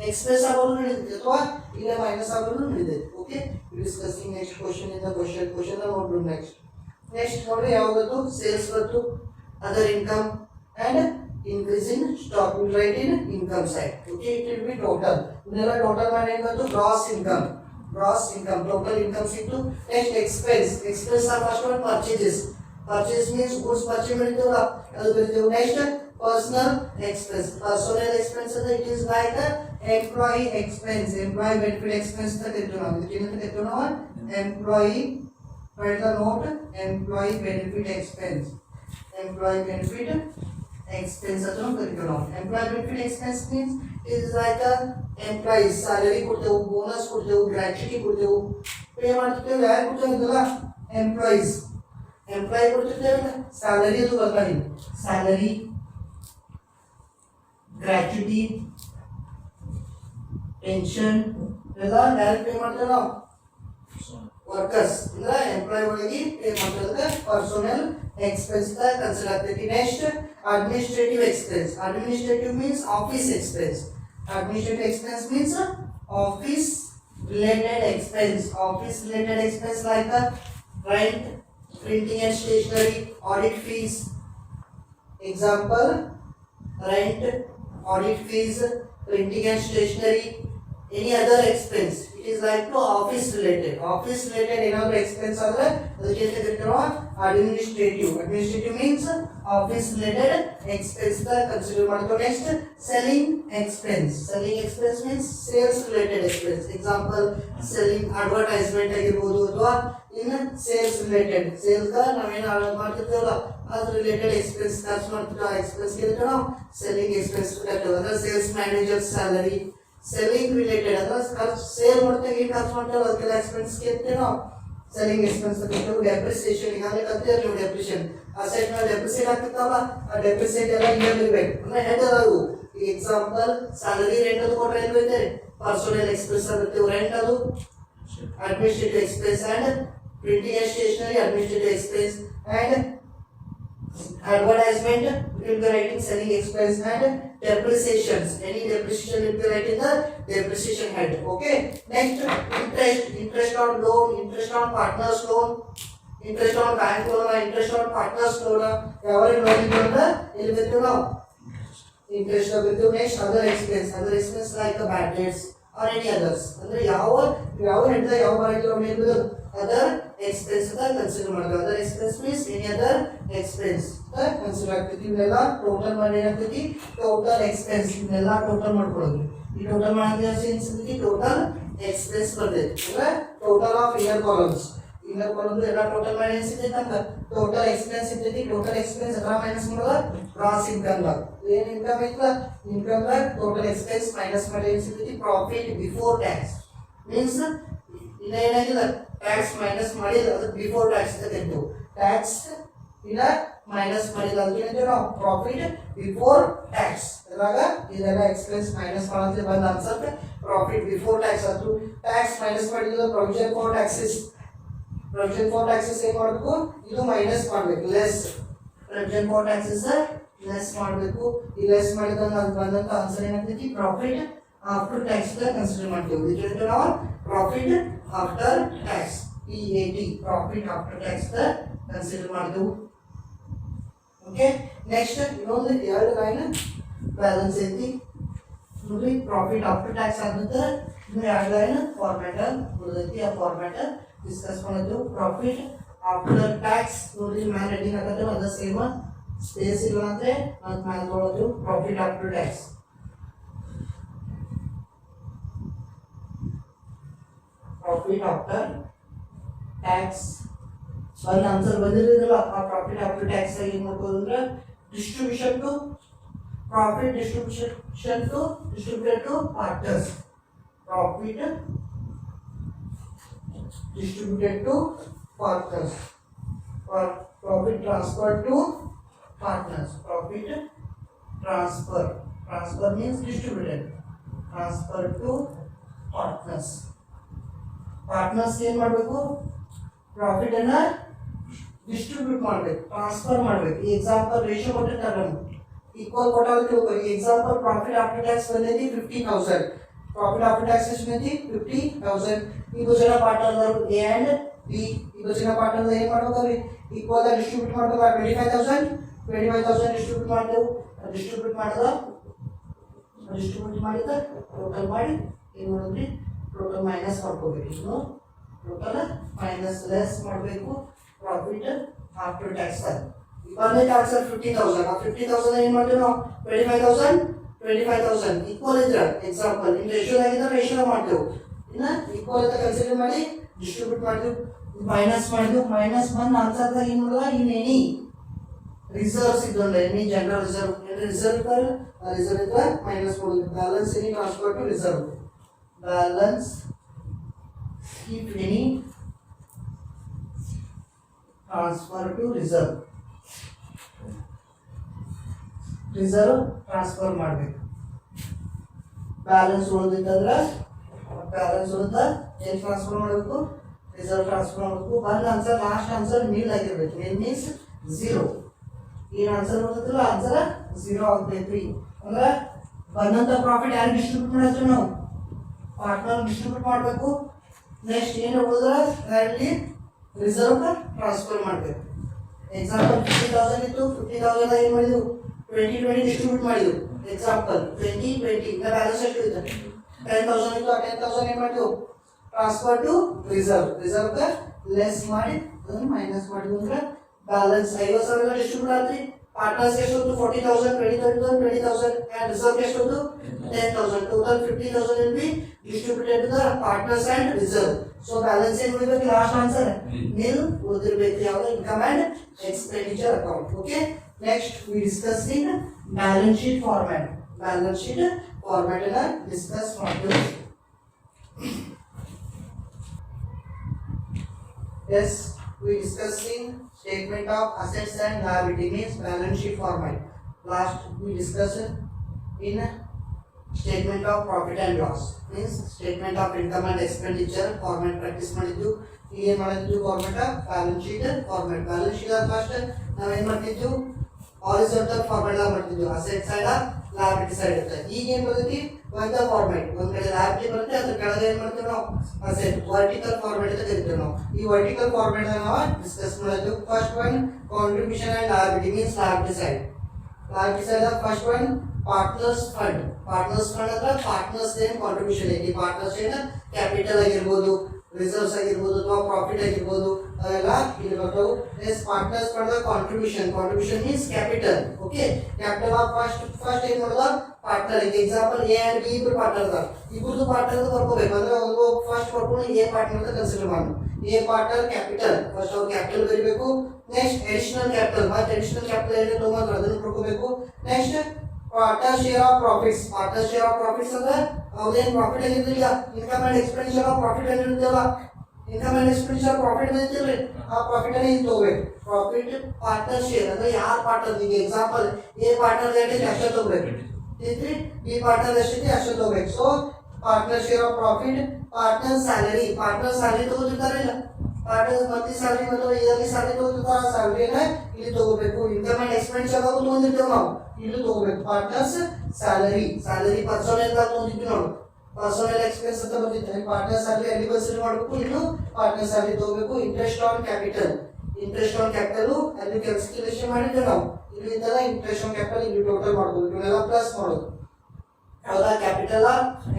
express ಆಗೋದು ನಡೆದಿದೆ ಅಥವಾ ಇಲ್ಲ ಮೈನಸ್ ಆಗೋದು ನಡೆದಿದೆ ಓಕೆ ಡಿಸ್ಕಸಿಂಗ್ ನೆಕ್ಸ್ಟ್ ಕ್ವೆಶ್ಚನ್ ಇಂದ ಕ್ವೆಶ್ಚನ್ ನೋಡ್ಬಿಡು ನೆಕ್ಸ್ಟ್ ನೋಡಿ ಯಾವುದು ಸೇಲ್ಸ್ ಬಂತು other income and increase in stock will write in income side okay it will be total ಇದೆಲ್ಲ ಟೋಟಲ್ ಮಾಡಿ ಏನು ಬಂತು gross income total income ಸಿಕ್ತು next expense are first one purchase means goods purchase ಮಾಡಿದ್ವಲ್ಲ ಅದು ಬರೀತೀವಿ next personal expense ಅಂದ್ರೆ it is like a employee benefit expense ಅಂತ ಕರಿತೀವಿ ನಾವು ಇದಕ್ಕೆ ಕರಿತೀವಿ ನಾವು employee write the note employee benefit expense Employee benefit expense ಅಂತ ಕರಿತೀವಿ ನಾವು. Employee benefit expense means is like a employee salary ಕೊಡ್ತೇವೆ, ಬೋನಸ್ ಕೊಡ್ತೇವೆ, ಗ್ರಾಚ್ಯುಟಿ ಕೊಡ್ತೇವೆ, ಪೇ ಮಾಡ್ತೇವೆ. ಯಾರು ಕೊಡ್ತೇವೆ? ಎಂಪ್ಲಾಯೀಸ್. ಎಂಪ್ಲಾಯ್ ಕೊಡ್ತಿರ್ತೇವೆ, ಸ್ಯಾಲರಿ ಅದು ಬರ್ತಾರೆ. ಸ್ಯಾಲರಿ, ಗ್ರಾಚ್ಯುಟಿ, ಪೆನ್ಷನ್ ಎಲ್ಲ ಯಾರು ಪೇ ಮಾಡ್ತೇವೆ ನಾವು? ವರ್ಕರ್ಸ್ ಅಂದ್ರೆ ಎಂಪ್ಲಾಯ್ ಒಳಗೆ ಪೇ ಮಾಡ್ತಾರೆ. ಪರ್ಸನಲ್ ಎಕ್ಸ್ಪೆನ್ಸ್ ಕನ್ಸಿಡರ್ ಆಗ್ತೈತಿ. Next administrative expense. Administrative means office expense. Administrative expense means office related expense. Office related expense like rent, printing and stationery, audit fees. Example, rent, audit fees, printing and stationery, any other expense. It is like to office related. Office related another expense are administrative. Administrative means office related expense consider ಮಾಡ್ತೀವಿ. Next, selling expense. Selling expense means sales related expense. Example, selling advertisement ಆಗಿರಬಹುದು ಅಥವಾ ಇನ್ನು sales related. Sales ನಾವೇನು ಮಾಡ್ತಿರ್ತೀವಲ್ಲ ಅದು related expense ಖರ್ಚು ಮಾಡ್ತೀವಿ. ಆ expense ನಾವು ಸೆಲ್ಲಿಂಗ್ ಎಕ್ಸ್ಪೆನ್ಸ್ ಕಟ್ತೀವಿ. ಅಂದ್ರೆ sales manager salary. Selling related ಅಂದ್ರೆ ಖರ್ಚು ಸೇಲ್ ಮಾಡ್ತೀವಿ, ಏನು ಖರ್ಚು ಮಾಡ್ತೀವಿ ಅದಕ್ಕೆಲ್ಲ ಎಕ್ಸ್ಪೆನ್ಸ್ ಕೇಳ್ತೀವಿ ನಾವು. ಸೆಲ್ಲಿಂಗ್ ಎಕ್ಸ್ಪೆನ್ಸ್ ಕಟ್ಟಿಟ್ಟು ಡೆಪ್ರಿಸಿಯೇಷನ್. ಈಗಾಗಲೇ ಕಲ್ತಿದ್ರೆ ನೀವು ಡೆಪ್ರಿಷಿಯೇಷನ್. ಅಸೆಟ್ ಮೇಲೆ ಡೆಪ್ರಿಸಿಯೇಟ್ ಆಗ್ತಿತ್ತಲ್ಲ, ಆ ಡೆಪ್ರಿಸಿಯೇಟ್ ಎಲ್ಲ ಇಯರ್ ಇರ್ಬೇಕು ಅಂದ್ರೆ ಹೆಡ್ ಅದಾವು. ಎಕ್ಸಾಂಪಲ್ ಸ್ಯಾಲರಿ ರೆಂಟ್ ಅದು ಕೊಟ್ಟರೆ ಏನು ಬೈತಾರೆ? ಪರ್ಸನಲ್ ಎಕ್ಸ್ಪೆನ್ಸ್ ಆಗಿರ್ತೀವಿ. ರೆಂಟ್ ಅದು administrative expense and printing and stationery administrative expense and advertisement will be writing selling expense and depreciations. Any depreciation will be writing the depreciation head. Okay. Next, interest on loan, interest on partners loan, interest on bank loan, interest on partners loan. Every loan is on the elevator now. Interest with the next other expense like the bad debts or any others. ಅಂದ್ರೆ ಯಾವ head ಯಾವ ಬರಕ್ಕೆ ನಾವು ಏನು other expense ಅಂತ consider ಮಾಡ್ತೀವಿ. Other expense means any other expense ಅಂತ consider ಆಗ್ತೈತಿ. ಇವನ್ನೆಲ್ಲ ಟೋಟಲ್ ಮಾಡಿ ಏನಾಗ್ತೈತಿ? Total expense. ಇವನ್ನೆಲ್ಲ ಟೋಟಲ್ ಮಾಡ್ಕೊಳ್ಳೋದು. ಈ ಟೋಟಲ್ ಮಾಡಿದ್ರೆ ಏನಿಸ್ತೈತಿ? ಟೋಟಲ್ ಎಕ್ಸ್ಪೆನ್ಸ್ ಬರ್ತೈತಿ. ಅಂದ್ರೆ total of year columns. Inner column ಎಲ್ಲ ಟೋಟಲ್ ಮಾಡಿ ಏನಿಸ್ತೈತಿ? ನಮ್ಗೆ ಟೋಟಲ್ ಎಕ್ಸ್ಪೆನ್ಸ್ ಇರ್ತೈತಿ. ಟೋಟಲ್ ಎಕ್ಸ್ಪೆನ್ಸ್ ಅದರ ಮೈನಸ್ ಮಾಡೋದು ಗ್ರಾಸ್ ಇನ್ಕಮ್ ದಾಗ. ಏನು ಇನ್ಕಮ್ ಐತಲ್ಲ ಇನ್ಕಮ್ ದಾಗ ಟೋಟಲ್ ಎಕ್ಸ್ಪೆನ್ಸ್ ಮೈನಸ್ ಮಾಡಿ ಏನಿಸ್ತೈತಿ? Profit before tax. ಮೀನ್ಸ್ ಇನ್ನ ಏನಾಗಿಲ್ಲ ಟ್ಯಾಕ್ಸ್ ಮೈನಸ್ ಮಾಡಿಲ್ಲ ಅದಕ್ಕೆ ಬಿಫೋರ್ ಟ್ಯಾಕ್ಸ್ ಅಂತ ಕರಿತೀವಿ. ಟ್ಯಾಕ್ಸ್ ಇನ್ನ ಮೈನಸ್ ಮಾಡಿಲ್ಲ ಅದಕ್ಕೆ ನಾವು ಪ್ರಾಫಿಟ್ ಬಿಫೋರ್ ಟ್ಯಾಕ್ಸ್. ಇವಾಗ ಇದೆಲ್ಲ ಎಕ್ಸ್ಪೆನ್ಸ್ ಮೈನಸ್ ಮಾಡೋದು ಬಂದ ಅನ್ಸತ್ತೆ ಪ್ರಾಫಿಟ್ ಬಿಫೋರ್ ಟ್ಯಾಕ್ಸ್ ಆಯ್ತು. ಟ್ಯಾಕ್ಸ್ ಮೈನಸ್ ಮಾಡಿದ್ರೆ provision for taxes. Provision for taxes ಏನು ಮಾಡಬೇಕು? ಇದು ಮೈನಸ್ ಮಾಡಬೇಕು. Less provision for taxes less ಮಾಡಬೇಕು. ಈ ಲೆಸ್ ಮಾಡಿದಂಗೆ ಅದು ಬಂದಂತ ಆನ್ಸರ್ ಏನಾಗ್ತೈತಿ? ಪ್ರಾಫಿಟ್ ಆಫ್ಟರ್ ಟ್ಯಾಕ್ಸ್ ಕನ್ಸಿಡರ್ ಮಾಡ್ತೀವಿ. ಇದಕ್ಕೆ ನಾವು profit after tax PAT profit after tax consider ಮಾಡ್ತೀವಿ. ಓಕೆ. ನೆಕ್ಸ್ಟ್ ಇನ್ನೊಂದು ಎರಡು ಲೈನ್ ಬ್ಯಾಲೆನ್ಸ್ ಐತಿ ನೋಡ್ರಿ. ಪ್ರಾಫಿಟ್ ಆಫ್ಟರ್ ಟ್ಯಾಕ್ಸ್ ಆಗುತ್ತೆ. ಇನ್ನು ಎರಡು ಲೈನ್ ಫಾರ್ಮ್ಯಾಟ್ ಉಳಿದೈತಿ. ಆ ಫಾರ್ಮ್ಯಾಟ್ ಡಿಸ್ಕಸ್ ಮಾಡೋದು. ಪ್ರಾಫಿಟ್ ಆಫ್ಟರ್ ಟ್ಯಾಕ್ಸ್ ನೋಡ್ರಿ ಮ್ಯಾಲೆ ಹೆಡಿಂಗ್ ಆಗತ್ತೆ ಅದ ಸೇಮ್ ಸ್ಪೇಸ್ ಇಲ್ಲ ಅಂದ್ರೆ ಮತ್ತೆ ಮ್ಯಾಲೆ ನೋಡೋದು profit after tax. Profit after tax ಒಂದು ಆನ್ಸರ್ ಬಂದಿರೋದಿಲ್ಲ. ಆ ಪ್ರಾಫಿಟ್ ಆಫ್ಟರ್ ಟ್ಯಾಕ್ಸ್ ಏನು ಮಾಡ್ಬೋದು ಅಂದ್ರೆ distribution to profit distributed to partners. Profit distributed to partners or profit transfer to partners. Profit transfer means distributed. Transfer to partners. Partners ಏನು ಮಾಡಬೇಕು? Profit ಅನ್ನ distribute ಮಾಡಬೇಕು, ಟ್ರಾನ್ಸ್ಫರ್ ಮಾಡಬೇಕು. ಈ ಎಕ್ಸಾಂಪಲ್ ರೇಷಿಯೋ ಕೊಟ್ಟಿರ್ತಾರೆ ನಮ್ಗೆ ಈಕ್ವಲ್ ಕೊಟ್ಟಾಗ. ಈ ಎಕ್ಸಾಂಪಲ್ ಪ್ರಾಫಿಟ್ ಆಫ್ಟರ್ ಟ್ಯಾಕ್ಸ್ ಬಂದೈತಿ 50,000. ಪ್ರಾಫಿಟ್ ಆಫ್ಟರ್ ಟ್ಯಾಕ್ಸ್ ಎಷ್ಟು ಬಂದೈತಿ? 50,000. ಇಬ್ಬರು ಜನ ಪಾರ್ಟ್ನರ್ ಎ ಅಂಡ್ ಬಿ. ಇಬ್ಬರು ಜನ ಪಾರ್ಟ್ನರ್ ಏನು ಮಾಡ್ಬೇಕ್ರಿ? ಈಕ್ವಲ್ ಡಿಸ್ಟ್ರಿಬ್ಯೂಟ್ ಮಾಡ್ಬೇಕು. 25,000 ಡಿಸ್ಟ್ರಿಬ್ಯೂಟ್ ಮಾಡ್ತೇವೆ. ಡಿಸ್ಟ್ರಿಬ್ಯೂಟ್ ಮಾಡಿದ ಟೋಟಲ್ ಮಾಡಿ ಏನು ಮಾಡಿದ್ರಿ? ಟೋಟಲ್ ಮೈನಸ್ ಮಾಡ್ಕೋಬೇಕು. ಇನ್ನು ಟೋಟಲ್ ಮೈನಸ್ ಲೆಸ್ ಮಾಡಬೇಕು. ಪ್ರಾಫಿಟ್ ಆಫ್ಟರ್ ಟ್ಯಾಕ್ಸ್ ಬಂದೈತೆ ಆನ್ಸರ್ 50,000. ಆ 50,000 ಏನು ಮಾಡ್ತೀವಿ ನಾವು? 25,000 ಈಕ್ವಲ್ ಇದ್ರೆ ಎಕ್ಸಾಂಪಲ್ ಇನ್ನು ರೇಷಿಯೋ ಆಗಿದ್ರೆ ರೇಷಿಯೋ ಮಾಡ್ತೇವೆ. ಇನ್ನು ಈಕ್ವಲ್ ಅಂತ ಕನ್ಸಿಡರ್ ಮಾಡಿ ಡಿಸ್ಟ್ರಿಬ್ಯೂಟ್ ಮಾಡ್ತೀವಿ. ಮೈನಸ್ ಮಾಡಿದ್ವಿ. ಮೈನಸ್ ಬಂದು ಆನ್ಸರ್ದಾಗ ಏನು ಮಾಡೋದ? ಇನ್ ಎನಿ ರಿಸರ್ವ್ಸ್ ಇದೊಂದು ಎನಿ ಜನರಲ್ ರಿಸರ್ವ್ ರಿಸರ್ವ್ ಇದ್ದಾರೆ ರಿಸರ್ವ್ ಇದ್ರೆ ಮೈನಸ್ ಮಾಡೋದು balance any transfer to reserve balance if any transfer to reserve reserve transfer ಮಾಡಬೇಕು ಬ್ಯಾಲೆನ್ಸ್ ಉಳಿದಿತ್ತಂದ್ರೆ ಬ್ಯಾಲೆನ್ಸ್ ಉಳಿದ ಏನು ಟ್ರಾನ್ಸ್ಫರ್ ಮಾಡಬೇಕು ರಿಸರ್ವ್ ಟ್ರಾನ್ಸ್ಫರ್ ಮಾಡಬೇಕು ಬಂದ ಆನ್ಸರ್ ಲಾಸ್ಟ್ ಆನ್ಸರ್ ನೀಲ್ ಆಗಿರ್ಬೇಕು ನೀಲ್ ಮೀನ್ಸ್ ಝೀರೋ ಏನು ಆನ್ಸರ್ ಬರ್ತದಲ್ಲ ಆನ್ಸರ್ ಝೀರೋ ಆಗ್ತೈತ್ರಿ ಅಂದ್ರೆ ಬಂದಂಥ ಪ್ರಾಫಿಟ್ ಯಾರು ಡಿಸ್ಟ್ರಿಬ್ಯೂಟ್ ಮಾಡಿದ್ರು ನಾವು ಪಾರ್ಟ್ನರ್ ಡಿಸ್ಟ್ರಿಬ್ಯೂಟ್ ಮಾಡಬೇಕು ನೆಕ್ಸ್ಟ್ ಏನು ಉಳಿದ್ರೆ ಅಲ್ಲಿ ರಿಸರ್ವ್ ಟ್ರಾನ್ಸ್ಫರ್ ಮಾಡಬೇಕು ಎಕ್ಸಾಂಪಲ್ 50,000 ಇತ್ತು 50,000 ಏನು ಮಾಡಿದ್ವು 20 ಡಿಸ್ಟ್ರಿಬ್ಯೂಟ್ ಮಾಡಿದ್ವು ಎಕ್ಸಾಂಪಲ್ 20 ಈಗ ಬ್ಯಾಲೆನ್ಸ್ ಎಷ್ಟು ಇದೆ 10,000 ಇತ್ತು 10,000 ಏನು ಮಾಡಿದ್ವು ಟ್ರಾನ್ಸ್ಫರ್ ಟು ರಿಸರ್ವ್ ಲೆಸ್ ಮಾಡಿ ಅದನ್ನು ಮೈನಸ್ ಮಾಡಿದ್ವು ಅಂದ್ರೆ ಬ್ಯಾಲೆನ್ಸ್ 50,000 ಡಿಸ್ಟ್ರಿಬ್ಯೂಟ್ ಆದ್ರಿ ಪಾರ್ಟ್ನರ್ಸ್ ಎಷ್ಟು 40,000 20,000 and ರಿಸರ್ವ್ ಎಷ್ಟು 10,000 total 50,000 will be distributed to the partners and reserve so balance ಏನು ಉಳಿಬೇಕು ಲಾಸ್ಟ್ ಆನ್ಸರ್ ನಿಲ್ ಉಳಿದಿರಬೇಕು ಯಾವುದು income and expenditure account okay next we discussing balance sheet format ಅನ್ನ ಡಿಸ್ಕಸ್ ಮಾಡ್ತೀವಿ yes we discussing statement of assets and liability means balance sheet format last we discussed in statement of profit and loss means statement of income and expenditure format practice ಮಾಡಿದ್ದು ಈಗ ಏನು ಮಾಡಿದ್ದು format balance sheet first ನಾವು ಏನು ಮಾಡ್ತಿದ್ವು horizontal format ಮಾಡ್ತಿದ್ವು asset side liability side ಇರುತ್ತೆ ಈಗ ಏನು ಬರ್ತೈತಿ ಒಂದು ಫಾರ್ಮ್ಯಾಟ್ ಒಂದ್ ಕಡೆ ಲಯಬಿಲಿಟಿ ಬರುತ್ತೆ ಅದ್ರ ಕೆಳಗೆ ಏನು ಮಾಡ್ತೀವಿ ನಾವು ಅಸೆಟ್ ವರ್ಟಿಕಲ್ ಫಾರ್ಮ್ಯಾಟ್ ಅಂತ ಕರಿತೀವಿ ನಾವು ಈ ವರ್ಟಿಕಲ್ ಫಾರ್ಮ್ಯಾಟ್ ನಾವು ಡಿಸ್ಕಸ್ ಮಾಡಿದ್ವಿ first one contribution and liability means liability side first one partners fund ಅಂದ್ರೆ ಪಾರ್ಟ್ನರ್ಸ್ ಏನು ಕಾಂಟ್ರಿಬ್ಯೂಷನ್ ಐತಿ ಪಾರ್ಟ್ನರ್ಸ್ ಏನು ಕ್ಯಾಪಿಟಲ್ ಆಗಿರ್ಬೋದು ರಿಸರ್ವ್ಸ್ ಆಗಿರ್ಬೋದು ಅಥವಾ ಪ್ರಾಫಿಟ್ ಆಗಿರ್ಬೋದು ಅದೆಲ್ಲ ಇಲ್ಲಿ ಬರ್ತವು yes partners fund contribution means capital okay capital of first ಏನು ಮಾಡೋದ partner example A and B ಇಬ್ರು ಪಾರ್ಟ್ನರ್ ಅದಾರ ಇಬ್ರದ್ದು ಪಾರ್ಟ್ನರ್ ಬರ್ಕೋಬೇಕು ಅಂದ್ರೆ ಒಂದು ಫಸ್ಟ್ ಬರ್ಕೊಂಡು ಎ ಪಾರ್ಟ್ನರ್ ಅಂತ ಕನ್ಸಿಡರ್ ಮಾಡೋಣ ಎ ಪಾರ್ಟ್ನರ್ ಕ್ಯಾಪಿಟಲ್ ಫಸ್ಟ್ ಅವ್ರು ಕ್ಯಾಪಿಟಲ್ ಬರೀಬೇಕು ನೆಕ್ಸ್ಟ್ ಅಡಿಷನಲ್ ಕ್ಯಾಪಿಟಲ್ ಮತ್ತೆ ಅಡಿಷನಲ್ ಕ್ಯಾಪಿಟಲ್ ಏನು ತಗೊಂಡ್ರೆ ಅದನ್ನು ಬರ್ಕೋಬೇಕು next partner share of profits ಅಂದ್ರೆ ಅವ್ರೇನು ಪ್ರಾಫಿಟ್ ಆಗಿರ್ಲಿಲ್ಲ income and expenditure of profit ಆಗಿರ್ತಿಲ್ಲ ಇನ್ಕಮ್ ಅಂಡ್ ಎಕ್ಸ್ಪೆಂಡಿಚರ್ ಪ್ರಾಫಿಟ್ ಬಂದಿರ್ಲಿ ಆ ಪ್ರಾಫಿಟ್ ಅನ್ನ ಇಲ್ಲಿ ತಗೋಬೇಕು ಪ್ರಾಫಿಟ್ ಪಾರ್ಟ್ನರ್ ಶೇರ್ ಅಂದ್ರೆ ಯಾರು ಪಾರ್ಟ್ನರ್ ಈಗ ಎಕ್ಸಾಂಪಲ್ ಎ ಪಾರ್ಟ್ನರ್ ಎಷ್ಟಿದೆ ಅಷ್ಟೇ ತಗೋಬೇಕು ಐತ್ರಿ ಬಿ ಪಾರ್ಟ್ನರ್ ಎಷ್ಟಿದೆ ಅಷ್ಟೇ ತಗೋಬೇಕು so partner share of profit partner salary ತಗೋತಿರ್ತಾರೆ ಇಲ್ಲ ಪಾರ್ಟ್ನರ್ ಮಂತ್ಲಿ ಸ್ಯಾಲರಿ ಮತ್ತು ಇಯರ್ಲಿ ಸ್ಯಾಲರಿ ತಗೋತಿರ್ತಾರೆ ಸ್ಯಾಲರಿನ ಇಲ್ಲಿ ತಗೋಬೇಕು ಇನ್ಕಮ್ ಅಂಡ್ ಎಕ್ಸ್ಪೆಂಡಿಚರ್ ತಗೊಂಡಿರ್ತೇವೆ ನಾವು ಇಲ್ಲಿ ತಗೋಬೇಕು ಪಾರ್ಟ್ನರ್ಸ್ ಸ್ಯಾಲರಿ ಪರ್ಸನಲ್ ತಗೊಂಡಿದ್ವಿ ನಾವು ಪರ್ಸನಲ್ ಎಕ್ಸ್ಪೆನ್ಸ್ ಅಂತ ಬಂದಿತ್ತು ಪಾರ್ಟ್ನರ್ ಸ್ಯಾಲರಿ ಅಲ್ಲಿ ಕನ್ಸಿಡರ್ ಮಾಡಬೇಕು ಇನ್ನು ಪಾರ್ಟ್ನರ್ ಸ್ಯಾಲರಿ ತಗೋಬೇಕು ಇಂಟ್ರೆಸ್ಟ್ ಆನ್ ಕ್ಯಾಪಿಟಲ್ ಅಲ್ಲಿ ಕ್ಯಾಲ್ಕುಲೇಷನ್ ಮಾಡಿದ್ವಿ ನಾವು ಇಲ್ಲಿ ಇದ್ದಲ್ಲ ಇಂಟ್ರೆಸ್ಟ್ ಆನ್ ಕ್ಯಾಪಿಟಲ್ ಇಲ್ಲಿ ಟೋಟಲ್ ಮಾಡ್ಬೋದು ಇವನ್ನೆಲ್ಲ ಪ್ಲಸ್ ಮಾಡೋದು ಯಾವ್ದಾ capital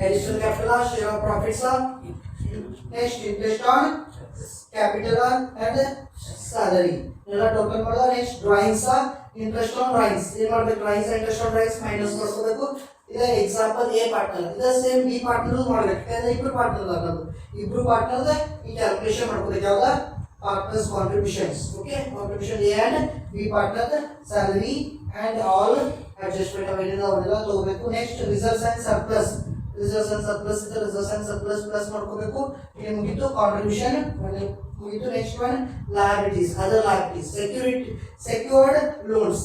additional capital share of profits next interest on capital and salary ಎಲ್ಲ ಟೋಟಲ್ ಮಾಡೋದು next drawings interest on drawings ಏನ್ ಮಾಡ್ಬೇಕು drawings interest on drawings minus ಮಾಡ್ಕೋಬೇಕು ಇದೇ ಎಕ್ಸಾಂಪಲ್ ಎ ಪಾರ್ಟ್ನರ್ ಇದೇ ಸೇಮ್ ಬಿ ಪಾರ್ಟ್ನರ್ ಮಾಡ್ಬೇಕು ಯಾಕಂದ್ರೆ ಇಬ್ರು ಪಾರ್ಟ್ನರ್ ಈ ಕ್ಯಾಲ್ಕುಲೇಷನ್ ಮಾಡ್ಕೋಬೇಕು ಯಾವ್ದಾ partners contributions okay contribution A and B partner salary and all adjustment ಅವೇನಿದೆ ಅವನ್ನೆಲ್ಲ ತಗೋಬೇಕು next reserves and surplus plus ಮಾಡ್ಕೋಬೇಕು ಇಲ್ಲಿ ಮುಗಿತು ಕಾಂಟ್ರಿಬ್ಯೂಷನ್ ಮುಗಿತು next one liabilities other liabilities secured loans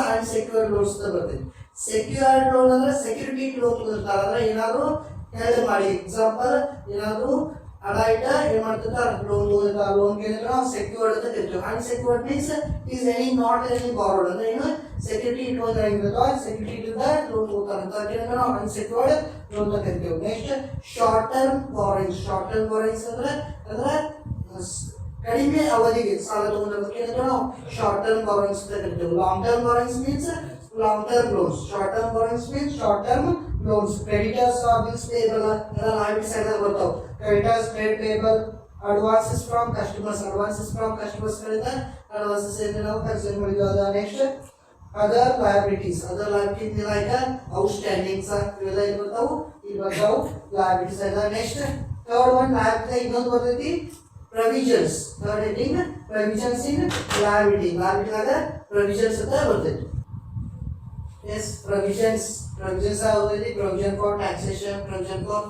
and secured loans ಅಂತ ಬರ್ತದೆ ಸೆಕ್ಯೂರ್ಡ್ ಲೋನ್ ಅಂದ್ರೆ ಸೆಕ್ಯೂರಿಟಿ ಲೋನ್ ತಗೊಂಡಿರ್ತಾರೆ ಅಂದ್ರೆ ಏನಾದ್ರು ಹೇಳಿದ್ರೆ ಮಾಡಿ ಎಕ್ಸಾಂಪಲ್ ಏನಾದ್ರು ಅಡ ಇಟ್ಟ ಏನ್ ಮಾಡ್ತಿರ್ತಾರೆ ಲೋನ್ ತಗೊಂಡಿರ್ತಾರೆ ಲೋನ್ ಕೇಳಿದ್ರೆ ನಾವು ಸೆಕ್ಯೂರ್ಡ್ ಅಂತ ಕರಿತೀವಿ unsecured means is not any borrowed ಅಂದ್ರೆ ಏನು ಸೆಕ್ಯೂರಿಟಿ ಇಟ್ಕೊಂಡಿರೋ ಸೆಕ್ಯೂರಿಟಿ ಇಲ್ಲದ ಲೋನ್ ತಗೋತಾರೆ ಅಂತ ನಾವು ಅನ್ಸೆಕ್ಯೂರ್ಡ್ ಲೋನ್ ಅಂತ ಕರಿತೀವಿ ನೆಕ್ಸ್ಟ್ ಶಾರ್ಟ್ ಟರ್ಮ್ ಬಾರೋಯಿಂಗ್ಸ್ ಅಂದ್ರೆ ಕಡಿಮೆ ಅವಧಿಗೆ ಸಾಲ ತಗೊಂಡಿರೋದಕ್ಕೆ ನಾವು ಶಾರ್ಟ್ ಟರ್ಮ್ ಬಾರೋಯಿಂಗ್ಸ್ ಅಂತ ಕರಿತೀವಿ long term borrowings means long-term loans. Short-term borrowings means short-term loans. Creditors or bills payable ಎಲ್ಲ liability side ಅಲ್ಲಿ ಬರ್ತಾವೆ. Creditors, trade payable, advances from customers ಗಳಿಂದ advances ಏನು ನಾವು ಕನ್ಸಿಡರ್ ಮಾಡಿದ್ವಿ. ನೆಕ್ಸ್ಟ್ ಅದರ್ liabilities ಲೈಕ್ ಔಟ್ಸ್ಟ್ಯಾಂಡಿಂಗ್ಸ್ ಇವೆಲ್ಲ ಇಲ್ಲಿ ಬರ್ತಾವು liabilities side. Next third one liability ಇನ್ನೊಂದು ಬರ್ತೈತಿ provisions. Third heading provisions in liability laga provisions ಅಂತ ಬರ್ತದೆ. Yes, provisions already provision for taxation, provision for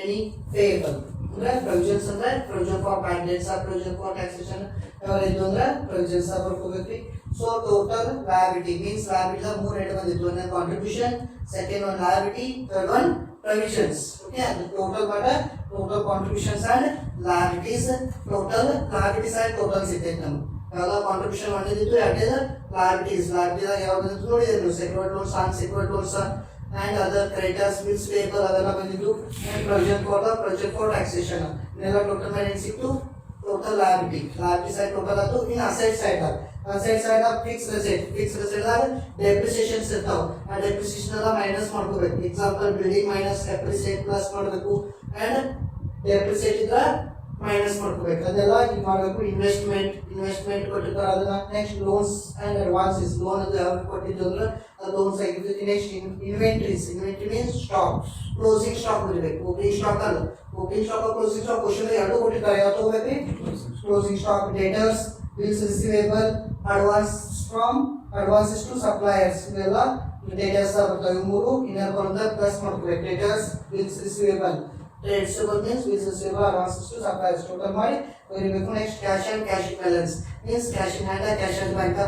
any payable. ಅಂದ್ರೆ provisions ಅಂದ್ರೆ provision for bad debts or provision for taxation ಯಾವಾಗ ಇದ್ದು ಅಂದ್ರೆ provisions ಬರ್ಕೋಬೇಕು. So total liability means liability the ಮೂರು head ಬಂದಿತ್ತು. ಒಂದು contribution, second one liability, third one provisions. Okay, the total total contributions and liabilities, total liabilities and totals ಇದೆ ನಮ್ಗೆ. ಯಾವಾಗ contribution ಮಾಡಿದ್ದು ಎರಡೇದ liabilities ಯಾವ್ದು ನೋಡಿದ್ರೆ secured loans, unsecured loans and other creditors, bills payable ಅದೆಲ್ಲ ಬಂದಿದ್ದು. and provision for taxation ಇದೆಲ್ಲ total ಮಾಡಿ ಏನು ಸಿಕ್ತು total liability side total ಅದು. in asset side fixed asset ಆಗ depreciations ಇರ್ತಾವ. ಆ depreciation ಎಲ್ಲ ಮೈನಸ್ ಮಾಡ್ಕೋಬೇಕು. Example building minus depreciate plus ಮಾಡಬೇಕು and depreciate ಇದ್ರ ಮೈನಸ್ ಮಾಡ್ಕೋಬೇಕು. ಅದೆಲ್ಲ ಇದು ಮಾಡಬೇಕು. ಇನ್ವೆಸ್ಟ್ಮೆಂಟ್ ಕೊಟ್ಟಿರ್ತಾರೆ ಅದನ್ನ. Next loans and advances loan ಅದು ಯಾವಾಗ ಕೊಟ್ಟಿದ್ದು ಅಂದ್ರೆ ಅದು ಲೋನ್ಸ್ ಆಗಿರ್ತೈತಿ. Next inventory means stock, closing stock ಬರಬೇಕು. ಓಪನಿಂಗ್ ಸ್ಟಾಕ್ ಅಲ್ಲ, opening stock closing stock question ಎರಡು ಕೊಟ್ಟಿರ್ತಾರೆ. ಯಾವ ತಗೋಬೇಕು? Closing stock, debtors, bills receivable, advances to suppliers ಇವೆಲ್ಲ ಡೇಟರ್ಸ್ ಬರ್ತವೆ. ಮೂರು ಇನ್ನರ್ ಕಾಲಮ್ ಪ್ಲಸ್ ಮಾಡ್ಕೋಬೇಕು. Debtors, bills receivable, receivable means bills receivable, advances to suppliers. Total ಮಾಡಿ ಬರೀಬೇಕು. Next cash and cash balance means cash in hand, cash at bank.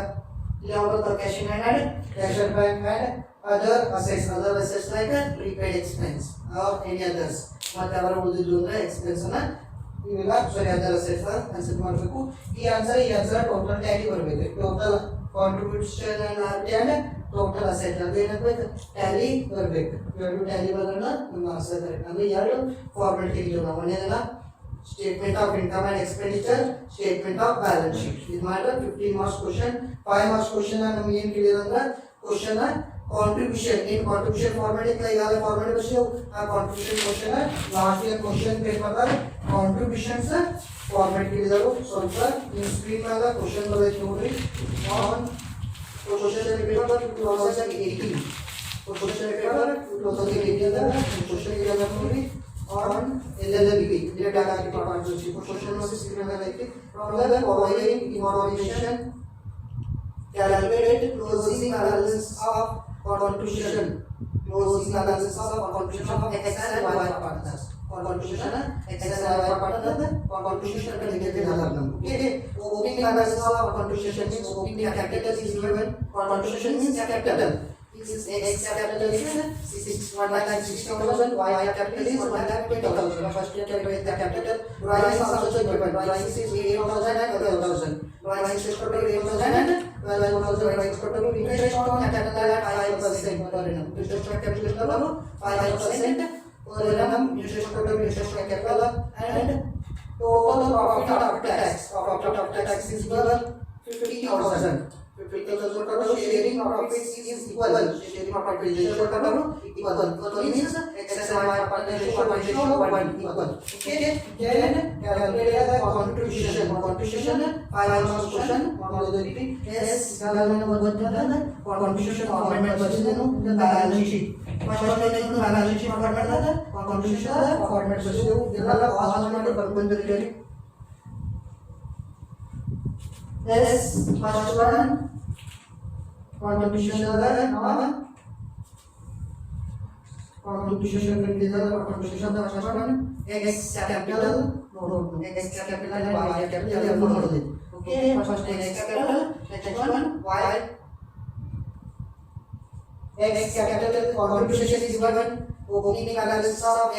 ಇಲ್ಲಿ ಯಾವ ಬರ್ತವೆ? Cash in hand, cash at bank and other assets like prepaid expense or any others. ಮತ್ತೆ ಅವರ ಉಳಿದಿದ್ದು ಅಂದ್ರೆ expense ಅನ್ನ ಇವೆಲ್ಲ ಅದರ್ ಅಸೆಟ್ಸ್ ಕನ್ಸಿಡರ್ ಮಾಡಬೇಕು. ಈ ಆನ್ಸರ್ ಟೋಟಲ್ ಟ್ಯಾಲಿ ಬರಬೇಕು. Total contribution and liability and total asset ಅದು ಏನಾಗಬೇಕು? ಟ್ಯಾಲಿ ಬರಬೇಕು. ಎರಡು ಟ್ಯಾಲಿ ಬಂದ್ರೆ ನಿಮ್ಮ ಆನ್ಸರ್ ಕರೆಕ್ಟ್. ಅಂದ್ರೆ ಎರಡು ಫಾರ್ಮ್ಯಾಟ್ ಇತ್ತು ನಾವು. ಒಂದೇನಲ್ಲ statement of income and expenditure, statement of balance sheet. ಇದು ಮಾಡಿದ್ರೆ 15 ಮಾರ್ಕ್ಸ್ ಕ್ವಶನ್. 5 ಮಾರ್ಕ್ಸ್ ಕ್ವಶನ್ ನಮ್ಗೆ ಏನು ಕೇಳಿದ್ರೆ ಕ್ವಶನ್ ಕಾಂಟ್ರಿಬ್ಯೂಷನ್ ಇನ್ ಕಾಂಟ್ರಿಬ್ಯೂಷನ್ ಫಾರ್ಮ್ಯಾಟ್ ಇತ್ತು. ಈಗಾಗಲೇ ಫಾರ್ಮ್ಯಾಟ್ ಬರ್ಸಿವು. ಆ contribution question last year question paper contributions format ಕೇಳಿದರು. ಸ್ವಲ್ಪ ನಿಮ್ಮ ಸ್ಕ್ರೀನ್ ಮೇಲೆ ಕ್ವಶನ್ ಬರಬೇಕು ನೋಡ್ರಿ. On question paper 2018 question paper 2018 ಅದ ಕ್ವಶನ್ ಇರಲ್ಲ ನೋಡ್ರಿ. on LLB data contribution question was given like from the following information calculate closing balance of contribution of x and y partners. Contribution x and y partners contribution का लिखे थे नजर number. ठीक है, opening balance of contribution means opening capital is given. Contribution means capital is x capital is 1,60,000, y capital is 1,20,000. First capital is the capital. Y is also given. Y is 8,000 and 12,000. Y is equal to 8,000 and 12,000. Y is equal to interest on capital at 5% per annum. Interest on capital is 5% per annum. Interest on capital and total profit after tax. Profit after tax is equal 50,000. 50,000 total sharing profits is equal. Sharing profit ratio total equal. So means x and y ratio 1 equal. Okay. Then calculate the contribution. Contribution 5 marks question. Modality yes. Calculate the contribution format ಬರ್ಸಿದೆನು balance sheet. First one ಏನು balance sheet format ಅದ contribution format ಬರ್ಸಿದೆವು. ಇದೆಲ್ಲ pass ಮಾಡಿ ಬರ್ಕೊಂಡ್ಬಿಡ್ತೀರಿ. Yes, first one contribution contribution contribution first one x capital x capital and y capital. Okay, first x capital, next one y. X capital contribution is given. Opening balance of x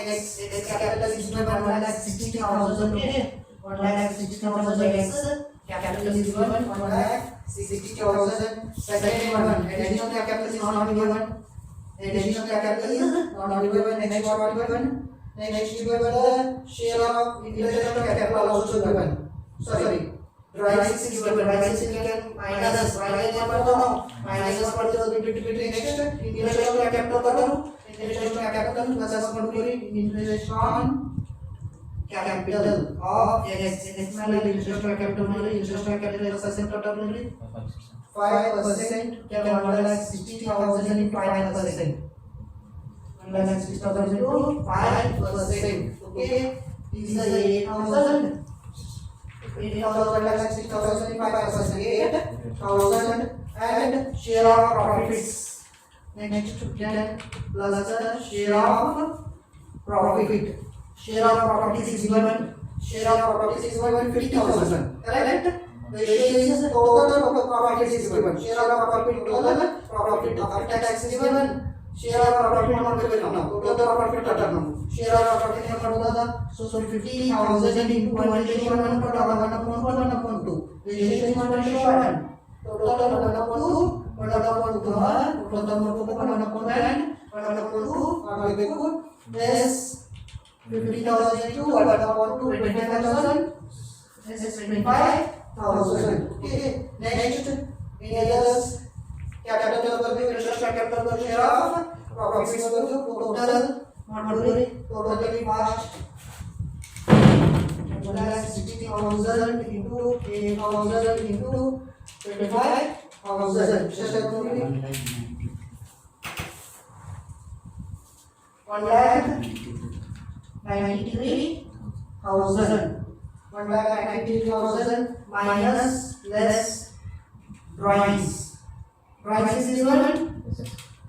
capital is given 1,60,000. Okay, 1,60,000 x capital is given 1,60,000. Second one, additional capital is not given. Additional capital is not given. Next what given? Next given the share of interest on capital also given. Sorry, rice is given. Rice is given minus. Minus ಮಾಡ್ತಿರೋದು ಬಿಟ್ಟು next interest on capital ಕೊಟ್ಟರು. Interest on capital plus ಮಾಡ್ತೀವಿ. Interest on capital of x ಮೇಲೆ interest on capital ನೋಡಿ. Interest on capital percent total ನೋಡಿ 5%. 1,60,000 into 5%. 1,60,000 into 5%. Okay, this is 8,000. 8,000 lakh 6,000 5% 8,000 and share of profits. Next 10 plus the share of profit. Share of profit is given. Share of profit is given 50,000. Correct? Ratio is total profit is given. Share of profit total profit after tax is given. Share of profit not given now. Total profit total. Share of profit not so 50,000 into 1/1/2. Ratio is 1:1. Total 1/2. 1/2 1/10 1/2 yes 50,000 into 1/2 25,000 yes 25,000. Okay, next in others capital capital share of profit is total not worry totally fast 1,60,000 into 8,000 into 25,000 just 1,93,000 1,93,000 minus less drawings. Drawings is given.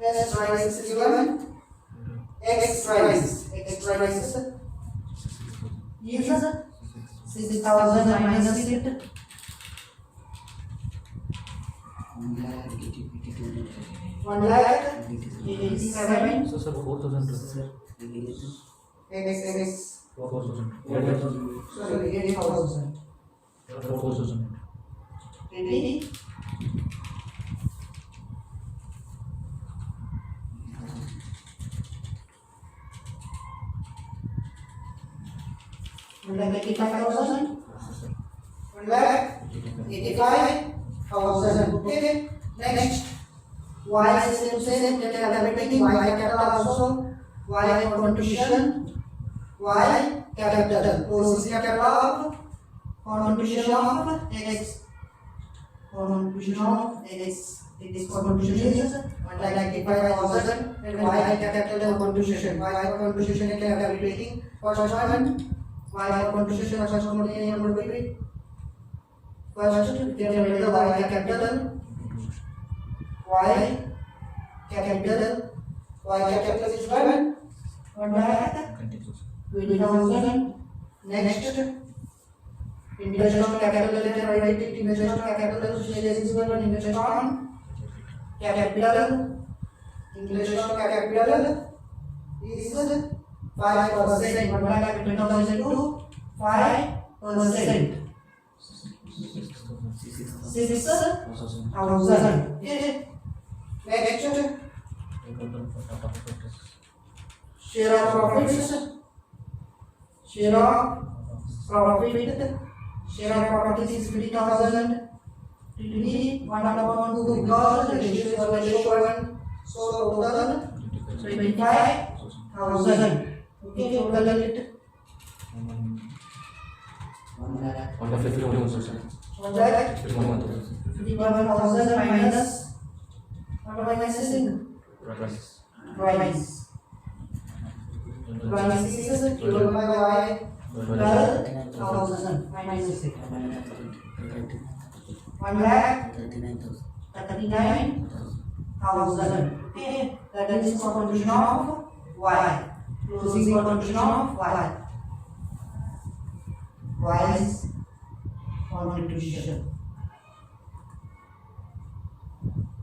Yes, drawings is given. X drawings. X drawings is 6,000 minus it. 1,87,000. So sir, 4,000 sir. X 4,000. sorry 8,000. 4,000. Ready? One lakh 85,000. 1,85,000. Okay. Next. Y is same calculating Y capital also. Y contribution. Y capital. Closing capital of contribution of X. Contribution of X. It is contribution is 1,85,000 and Y capital contribution. Y contribution is calculating first one. Y contribution first one is number baby. First generate the Y capital. Y capital. Y capital is 1,20,000. Next. Invest on capital letter write it invest on capital share is equal to invest on capital invest on capital is 5%. 1,20,000 to 5%. 6,000. Okay. Next. Share of profits. Share of profit. Share of profit is 50,000. Really 1/2 because the ratio is 1:1. So total 25,000. Okay, total it 1,51,000 sir. 1,51,000 minus what minus is drawings. Drawings is divided by Y 12,000 minus it. 1,39,000. Okay, that is contribution of Y. Closing contribution of Y. Y's contribution.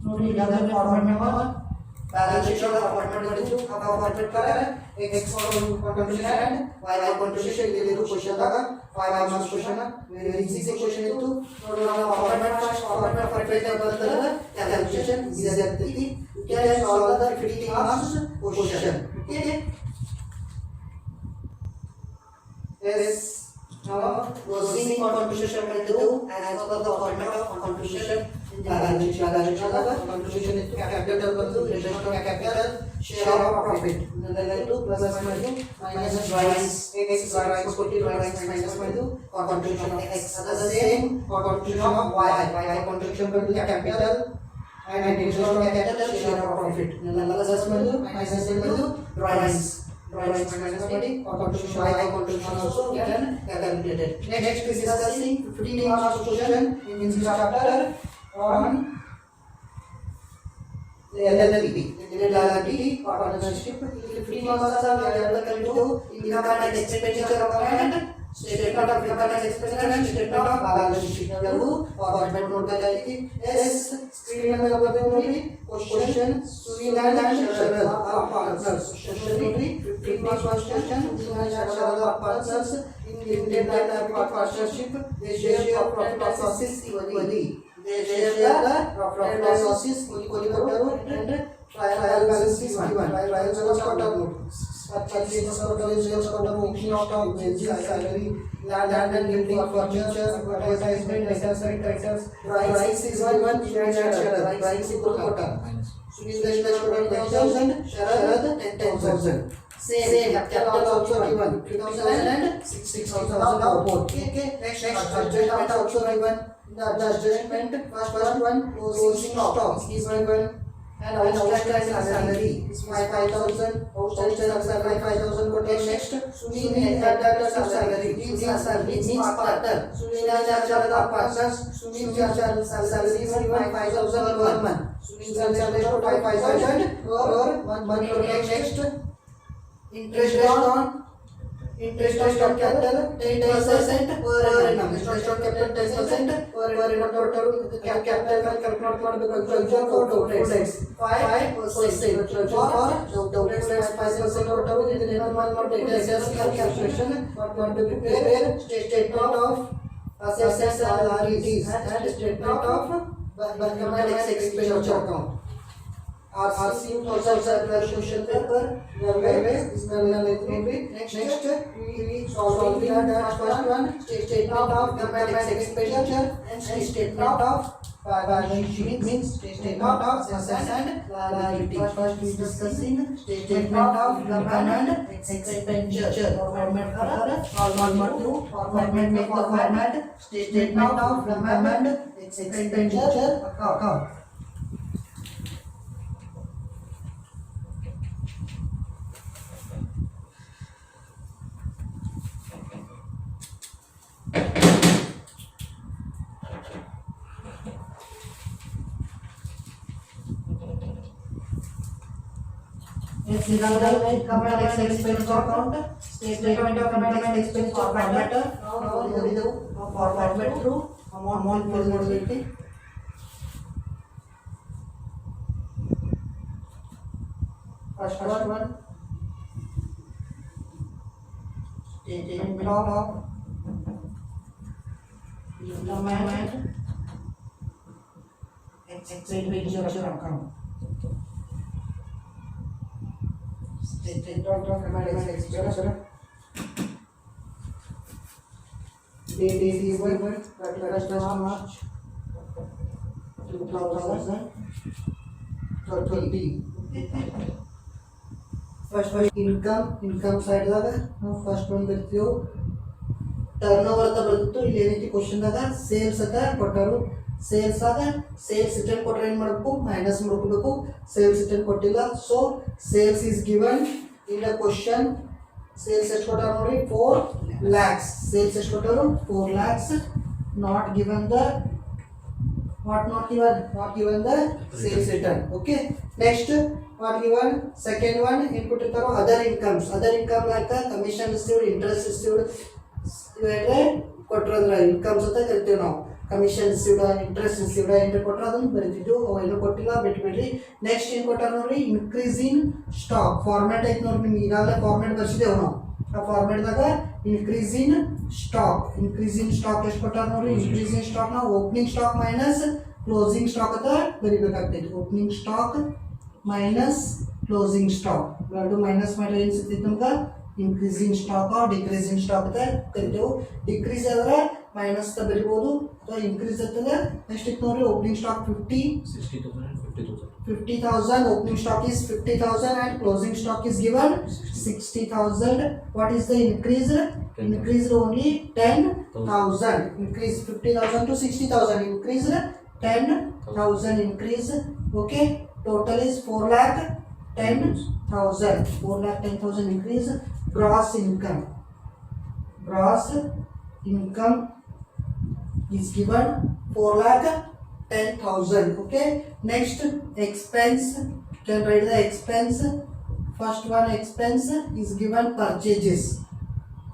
ನೋಡಿ ಇದರ format ನಾವು balance sheet ಒಳಗೆ format ಮಾಡಿದ್ದು ಆ format ಪ್ರಕಾರ x contribution and y contribution ಇಲ್ಲಿ question ದಾಗ 5 marks question very easy question ಇತ್ತು ನೋಡಿ ನಾವು ಫಾರ್ಮ್ಯಾಟ್ ಪರ್ಫೆಕ್ಟ್ ಆಗಿ ಬರ್ತದ ಕ್ಯಾಲ್ಕುಲೇಷನ್ ಈಸಿ ಆಗ್ತೈತಿ you can solve the 50 marks question okay yes now closing contribution ಮಾಡಿದ್ದು as per the format of contribution balance contribution is capital ಬಂದು relation to capital share of profit ಇದೆಲ್ಲದು plus ಮಾಡಿದ್ದು minus drawings x drawings ಕೊಟ್ಟು drawings minus ಮಾಡಿದ್ದು contribution of x the same contribution of y contribution ಬಂದು capital and relation to capital share of profit ಇದೆಲ್ಲ plus ಮಾಡಿದ್ದು minus ಮಾಡಿದ್ದು drawings drawings minus body, contribution high contribution also can calculated. Next is discussing 15 marks question in this chapter on LLP partnership. 15 marks are available to income and expenditure account, statement of income and expenditure and statement of balance sheet. Format note करेंगे. Yes screen में लगा देंगे question Sunil and Sharad are partners. Question 15 marks question Sunil and Sharad are partners in limited partnership. They share profit and losses equally. They share the profit and losses equally and trial balance is given. Trial balance quarter note. Purchases quarter, sales quarter, opening stock, wages, salary, land and building, furniture, advertisement, necessary items. Price is given. Price equal quarter. Sunil quarter 10,000, Sharad 10,000. Same capital also given. 3,000 and 6,000 both. Okay. Next adjustment also given. The adjustment first one closing stock is given and outstanding salary is 5,000. Outstanding salary 5,000. What next? Sunil had salary. Sunil salary means partner. Sunil and Sharad are partners. Sunil salary is given 5,000 per month. Sunil salary is 5,000 per month. Next interest on capital 10% per annum. Interest on capital 10% per annum. Total capital calculate ಮಾಡಬೇಕು. Control for outlays 5%. For outlays 5% total. ಇದನ್ನ ಏನು ಮಾಡಬೇಕು? Calculation want to prepare statement of assets and liabilities and statement of income and expenditure account. RC also question paper. Next we solve the first one. Statement of income and expenditure and statement of balance sheet means statement of assets and liabilities. First we discussing statement of income and expenditure. Format format two. Format make the format statement of income and expenditure account. Income and expenditure account, statement of income and expenditure format. Format through amount possibility. First one. Statement of income and expenditure account. Statement of income and expenditure. Date is given 31st March 2030. First income side daga ನಾವು first ಒಂದು ಬರ್ತೀವಿ. Turnover ಅಂತ ಬರ್ತಿತ್ತು. ಇಲ್ಲಿ ಏನೈತಿ question ದಾಗ sales ಅಂತ ಕೊಟ್ಟರು. ಸೇಲ್ಸ್ ಆಗ ಸೇಲ್ಸ್ ರಿಟರ್ನ್ ಕೊಟ್ಟರೆ ಏನು ಮಾಡಬೇಕು? ಮೈನಸ್ ಮಾಡ್ಕೋಬೇಕು. ಸೇಲ್ಸ್ ರಿಟರ್ನ್ ಕೊಟ್ಟಿಲ್ಲ. So sales is given in the question. Sales ಎಷ್ಟು ಕೊಟ್ಟಾರ ನೋಡಿ? 4 lakhs. ಸೇಲ್ಸ್ ಎಷ್ಟು ಕೊಟ್ಟರು? 4 lakhs. Not given the not given the sales return. Okay. Next what given? Second one input ಇರ್ತಾರೋ other incomes like commission received, interest received ಇವೆಲ್ಲ ಕೊಟ್ಟರಂದ್ರೆ incomes ಅಂತ ಕರಿತೀವಿ ನಾವು. Commission received, interest received entry ಕೊಟ್ಟರೆ ಅದನ್ನು ಬರೀತಿದ್ದು. ಅವೆಲ್ಲ ಕೊಟ್ಟಿಲ್ಲ, ಬಿಟ್ಬಿಡ್ರಿ. ನೆಕ್ಸ್ಟ್ ಏನು ಕೊಟ್ಟಾರ ನೋಡ್ರಿ? Increase in stock. ಫಾರ್ಮ್ಯಾಟ್ ಐತೆ ನೋಡ್ರಿ. ನಿಮ್ಗೆ ಈಗಾಗಲೇ ಫಾರ್ಮ್ಯಾಟ್ ಬರ್ಸಿದ್ದೇವೆ ನಾವು. ಆ ಫಾರ್ಮ್ಯಾಟ್ದಾಗ ಇನ್ಕ್ರೀಸ್ ಇನ್ ಸ್ಟಾಕ್ ಎಷ್ಟು ಕೊಟ್ಟಾರ ನೋಡ್ರಿ? ಇನ್ಕ್ರೀಸ್ ಇನ್ ಸ್ಟಾಕ್ ನಾವು opening stock minus closing stock ಅಂತ ಬರಿಬೇಕಾಗ್ತೈತಿ. Opening stock minus closing stock ಎರಡು ಮೈನಸ್ ಮಾಡಿದ್ರೆ ಏನು ಸಿಗ್ತೈತಿ ನಮ್ಗೆ? ಇನ್ಕ್ರೀಸಿಂಗ್ ಸ್ಟಾಕ್ ಡಿಕ್ರೀಸಿಂಗ್ ಸ್ಟಾಕ್ ಅಂತ ಕರಿತೇವೆ. ಡಿಕ್ರೀಸ್ ಆದ್ರೆ ಮೈನಸ್ ಅಂತ ಬರಿಬೋದು, ಅಥವಾ ಇನ್ಕ್ರೀಸ್ ಅಂತಂದ್ರೆ ಎಷ್ಟಿತ್ತು ನೋಡ್ರಿ? Opening stock 50,000. Opening stock is 50,000 and closing stock is given 60,000. What is the increase? Increased only 10,000. Increase 50,000 to 60,000. Increased 10,000 increase. Okay. Total is 4 lakh 10,000. 4,10,000 increase. Gross income. Gross income is given 4,10,000. Okay. Next expense. Can write the expense. First one expense is given purchases.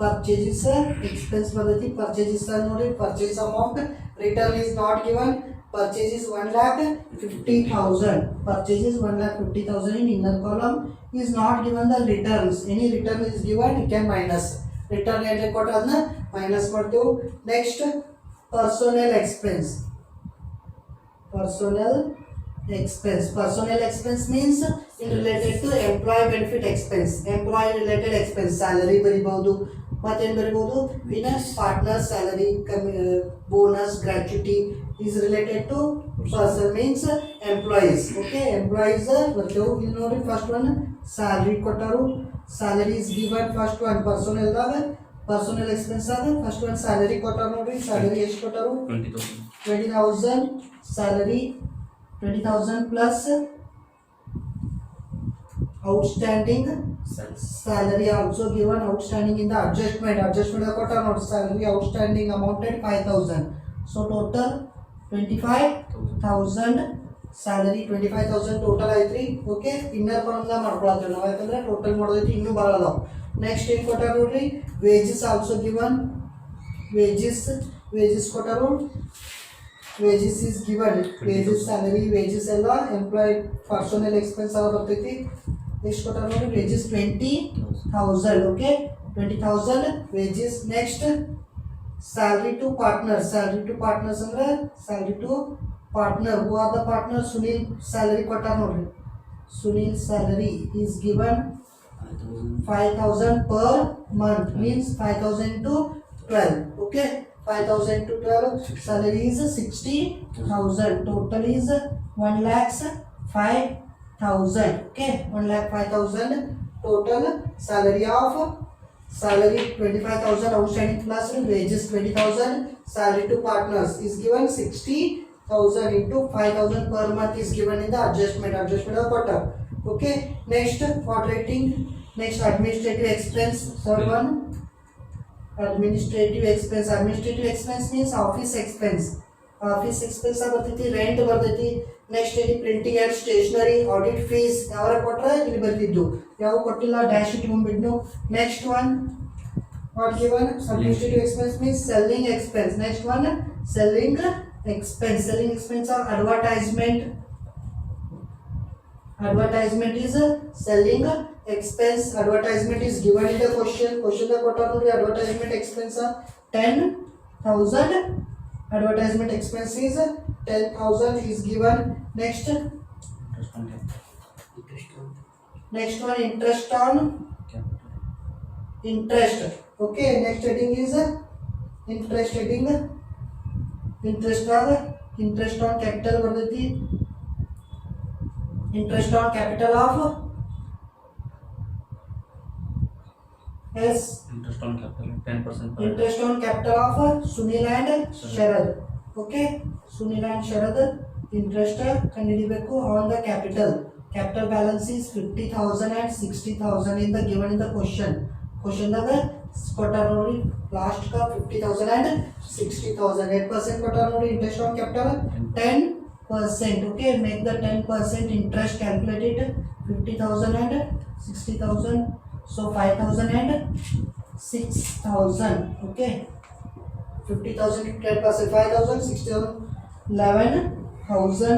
Purchases expense ಬರ್ತೈತಿ. Purchases ನೋಡಿ purchase amount. Return is not given. Purchases 1,50,000. Purchases 1,50,000 in inner column is not given the returns. Any return is given, you can minus. Return ಏನ್ರಿ ಕೊಟ್ಟ ಅದನ್ನ minus ಮಾಡ್ತೀವಿ. Next personnel expense. Personnel expense. Personnel expense means in related to employee benefit expense. Employee related expense. Salary ಬರಿಬಹುದು. ಮತ್ತೇನು ಬರಿಬಹುದು? ಇನ್ನ partner salary, bonus, gratuity is related to person means employees. Okay, employees ಬರ್ತೇವೆ. ಇಲ್ಲಿ ನೋಡಿ first one salary ಕೊಟ್ಟರು. Salary is given first one personnel ದಾಗ personal expense ಆಗ first one salary ಕೊಟ್ಟರು ನೋಡಿ. salary ಎಷ್ಟು ಕೊಟ್ಟರು? 20,000 salary 20,000 plus outstanding salary also given. Outstanding in the adjustment ಕೊಟ್ಟ ನೋಡಿ. salary outstanding amounted 5,000. so total 25,000 salary 25,000 total ಐತ್ರಿ. ಓಕೆ, ಇನ್ನರ್ ಕಾಲಮ್ ಮಾಡ್ಕೊಳತ್ತೇವೆ ನಾವು, ಯಾಕಂದ್ರೆ ಟೋಟಲ್ ಮಾಡೋದೈತಿ ಇನ್ನೂ ಭಾಳ ಅದಾವ. ನೆಕ್ಸ್ಟ್ ಏನು ಕೊಟ್ಟಾರ ನೋಡ್ರಿ, ವೇಜಸ್ ಆಲ್ಸೋ ಗಿವನ್. ವೇಜಸ್ ಕೊಟ್ಟಾರು. Wages is given. Wages salary wages ಎಲ್ಲ ಎಂಪ್ಲಾಯ್ ಪರ್ಸನಲ್ ಎಕ್ಸ್ಪೆನ್ಸ್ ಅವ ಬರ್ತೈತಿ. ಎಷ್ಟು ಕೊಟ್ಟಾರ ನೋಡಿ, wages 20,000. Okay, 20,000 wages. Next salary to partner. Salary to partners ಅಂದ್ರೆ salary to partner. Who are the partner? Sunil salary ಕೊಟ್ಟಾರ ನೋಡ್ರಿ. Sunil salary is given 5,000 per month, means 5,000 to 12. Okay, 5,000 to 12. Salary is 60,000. Total is 1,05,000. Okay, 1,05,000 total salary of. Salary 25,000 outstanding plus wages 20,000. Salary to partners is given 60,000 into 5,000 per month is given in the adjustment of quarter. Okay, next what rating? Next administrative expense. Third one administrative expense. Administrative expense means office expense. Office expense ಬರ್ತೈತಿ, rent ಬರ್ತೈತಿ. Next ಇಲ್ಲಿ printing and stationery, audit fees ಯಾವಾಗ ಕೊಟ್ಟರೆ ಇಲ್ಲಿ ಬರ್ತಿದ್ದು, ಯಾವ ಕೊಟ್ಟಿಲ್ಲ dash ಇಟ್ಕೊಂಡ್ಬಿಡ್ನು. Next one what given administrative expense means selling expense. Next one selling expense. Selling expense or advertisement. Advertisement is selling expense. Advertisement is given in the question. Question the quote on the advertisement expense are 10,000. Advertisement expense is 10,000 is given. Next one interest on interest. Okay, next heading is interest heading. Interest on capital ಬರ್ತೈತಿ. Interest on capital of S. Interest on capital 10% per Interest on capital of Sunil and Sharad. Okay, Sunil and Sharad interest ಕಂಡುಹಿಡಿಯಬೇಕು on the capital. Capital balance is 50,000 and 60,000 in the given in the question. Question ದಾಗ ಕೊಟ್ಟಾರ ನೋಡಿ, last का 50,000 and 60,000. 8% ಕೊಟ್ಟಾರ ನೋಡಿ. Interest on capital 10%. Okay, make the 10% interest calculated. 50,000 and 60,000, so 5,000 and 6,000. Okay, 50,000 10%, 5,000, 60,000, 11,000.